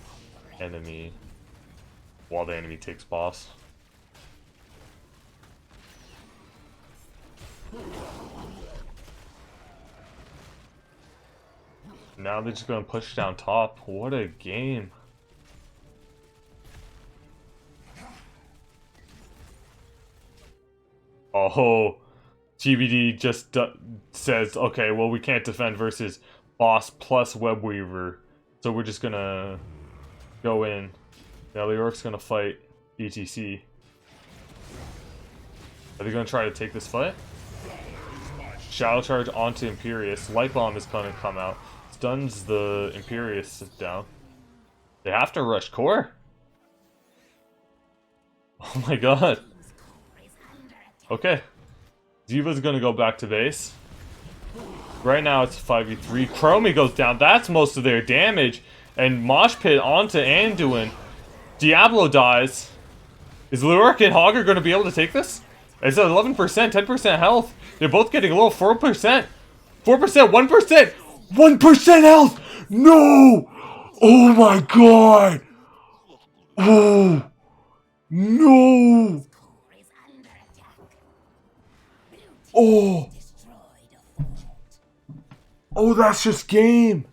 Speaker 1: enemy while the enemy takes boss. Now they're just gonna push down top. What a game. Oh, TBD just says, okay, well, we can't defend versus boss plus Webweaver, so we're just gonna go in. Now Leoric's gonna fight ETC. Are they gonna try to take this fight? Shadow Charge onto Imperius. Light Bomb is gonna come out. Stuns the Imperius down. They have to rush core. Oh my god. Okay. Diva's gonna go back to base. Right now it's 5v3. Chromie goes down. That's most of their damage. And Mosh Pit onto Anduin. Diablo dies. Is Lyric and Hogger gonna be able to take this? It's at 11%, 10% health. They're both getting low. 4%. 4%, 1%. 1% health! No! Oh my god! Oh! No! Oh! Oh, that's just game!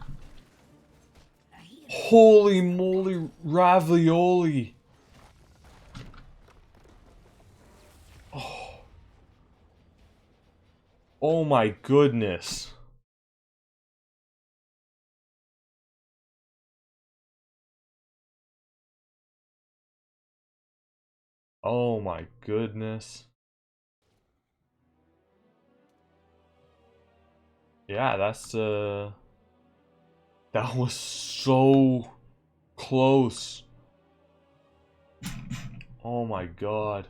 Speaker 1: Holy moly ravioli! Oh. Oh my goodness. Oh my goodness. Yeah, that's that was so close. Oh my god.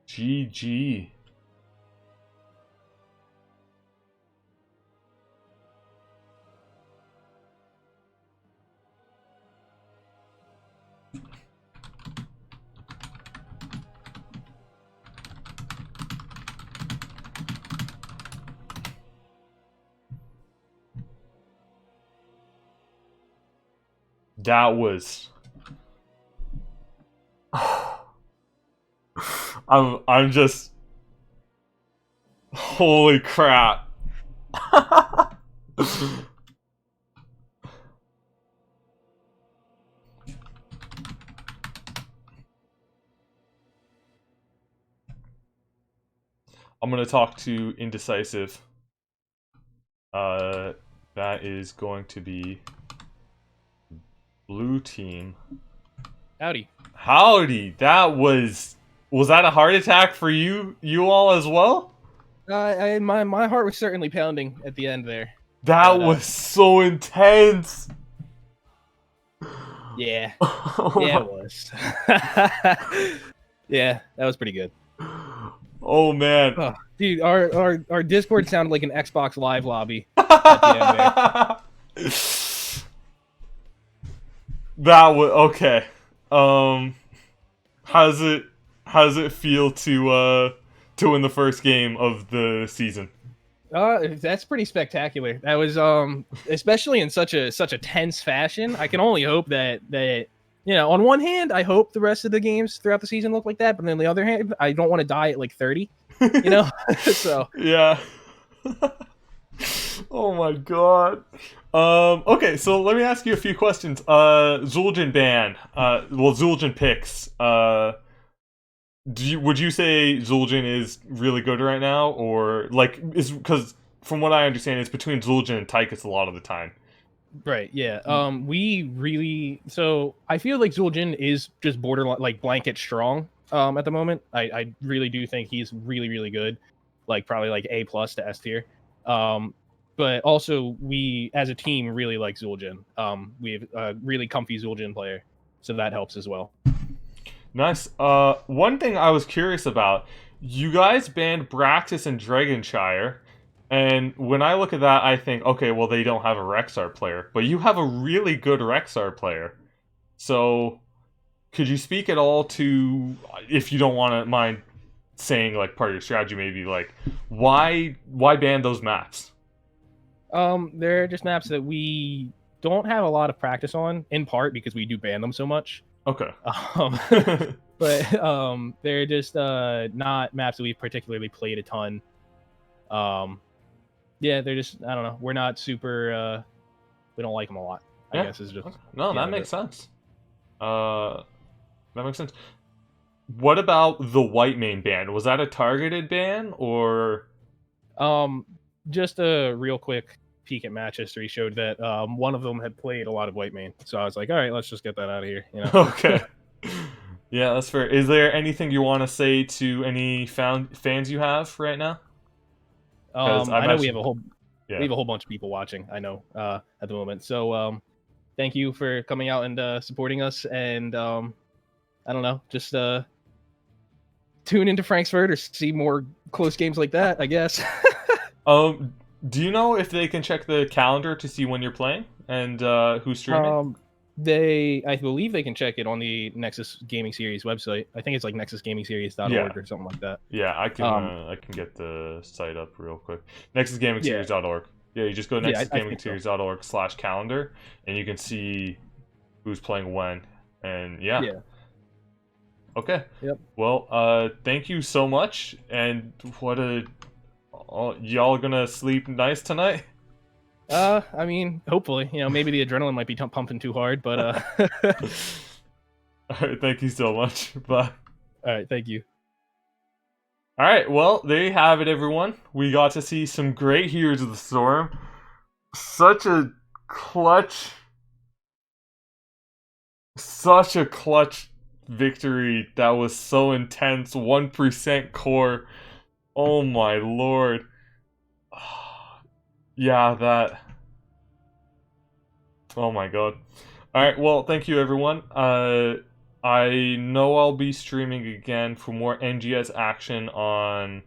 Speaker 1: GG. That was I'm just holy crap. I'm gonna talk to Indecisive. That is going to be blue team.
Speaker 5: Howdy.
Speaker 1: Howdy. That was that a heart attack for you all as well?
Speaker 5: My heart was certainly pounding at the end there.
Speaker 1: That was so intense.
Speaker 5: Yeah.
Speaker 1: Oh
Speaker 5: Yeah,
Speaker 1: my-
Speaker 5: it was. Yeah, that was pretty good.
Speaker 1: Oh man.
Speaker 5: Oh, dude, our Discord sounded like an Xbox Live lobby.
Speaker 1: That was okay. How's it feel to win the first game of the season?
Speaker 5: That's pretty spectacular. That was especially in such a tense fashion. I can only hope that on one hand, I hope the rest of the games throughout the season look like that, but then on the other hand, I don't want to die at like 30. So
Speaker 1: Yeah. Oh my god. Okay, so let me ask you a few questions. Zul'jin ban. Zul'jin picks. Would you say Zul'jin is really good right now, or like is because from what I understand, it's between Zul'jin and Tychus a lot of the time.
Speaker 5: right, yeah. So I feel like Zul'jin is just borderline like blanket strong. At the moment, I really do think he's really really good, like probably like A+ to S tier. But also we as a team really like Zul'jin. We have a really comfy Zul'jin player, so that helps as well.
Speaker 1: Nice. One thing I was curious about, you guys banned Braxis and Dragonshire, and when I look at that, I think, okay, well, they don't have a Rexar player, but you have a really good Rexar player. So, could you speak at all to, if you don't want to mind saying, like, part of your strategy, maybe, like, why ban those maps?
Speaker 5: They're just maps that we don't have a lot of practice on, in part because we do ban them so much.
Speaker 1: Okay.
Speaker 5: But they're just not maps that we've particularly played a ton. Yeah, they're just I don't know. We're not super. We don't like them a lot. I guess is just
Speaker 1: no. That makes sense. That makes sense. What about the white main ban? Was that a targeted ban or?
Speaker 5: Just a real quick peek at match history showed that one of them had played a lot of white main. So I was like, all right, let's just get that out of here.
Speaker 1: Okay. Yeah, that's fair. Is there anything you want to say to any fans you have right now?
Speaker 5: I know we have a whole bunch of people watching. I know at the moment. So thank you for coming out and supporting us. And I don't know, just tune into Frank's Furters to see more close games like that, I guess.
Speaker 1: Do you know if they can check the calendar to see when you're playing and who's streaming?
Speaker 5: I believe they can check it on the Nexus Gaming Series website. I think it's like nexusgamingseries.org or something like that.
Speaker 1: Yeah, I can get the site up real quick. Nexusgamingseries.org. Yeah, you just go to nexusgamingseries.org/calendar and you can see who's playing when. And yeah. Okay.
Speaker 5: Yep.
Speaker 1: Well, thank you so much. And y'all gonna sleep nice tonight?
Speaker 5: I mean, hopefully, maybe the adrenaline might be pumping too hard, but
Speaker 1: All right, thank you so much. Bye.
Speaker 5: All right, thank you.
Speaker 1: All right, well, there you have it, everyone. We got to see some great Heroes of the Storm. Such a clutch victory that was so intense. 1% core. Oh my lord. Yeah, that. Oh my god. Alright, well, thank you everyone. I know I'll be streaming again for more NGS action on.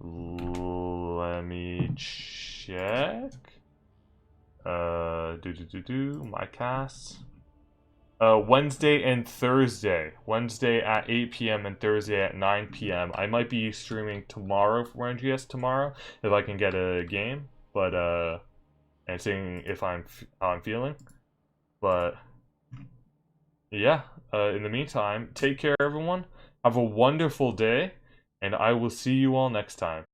Speaker 1: Let me check. My casts. Wednesday and Thursday. Wednesday at 8 p.m. and Thursday at 9 p.m. I might be streaming tomorrow for NGS tomorrow if I can get a game, but and seeing if how I'm feeling. But yeah, in the meantime, take care everyone. Have a wonderful day, and I will see you all next time.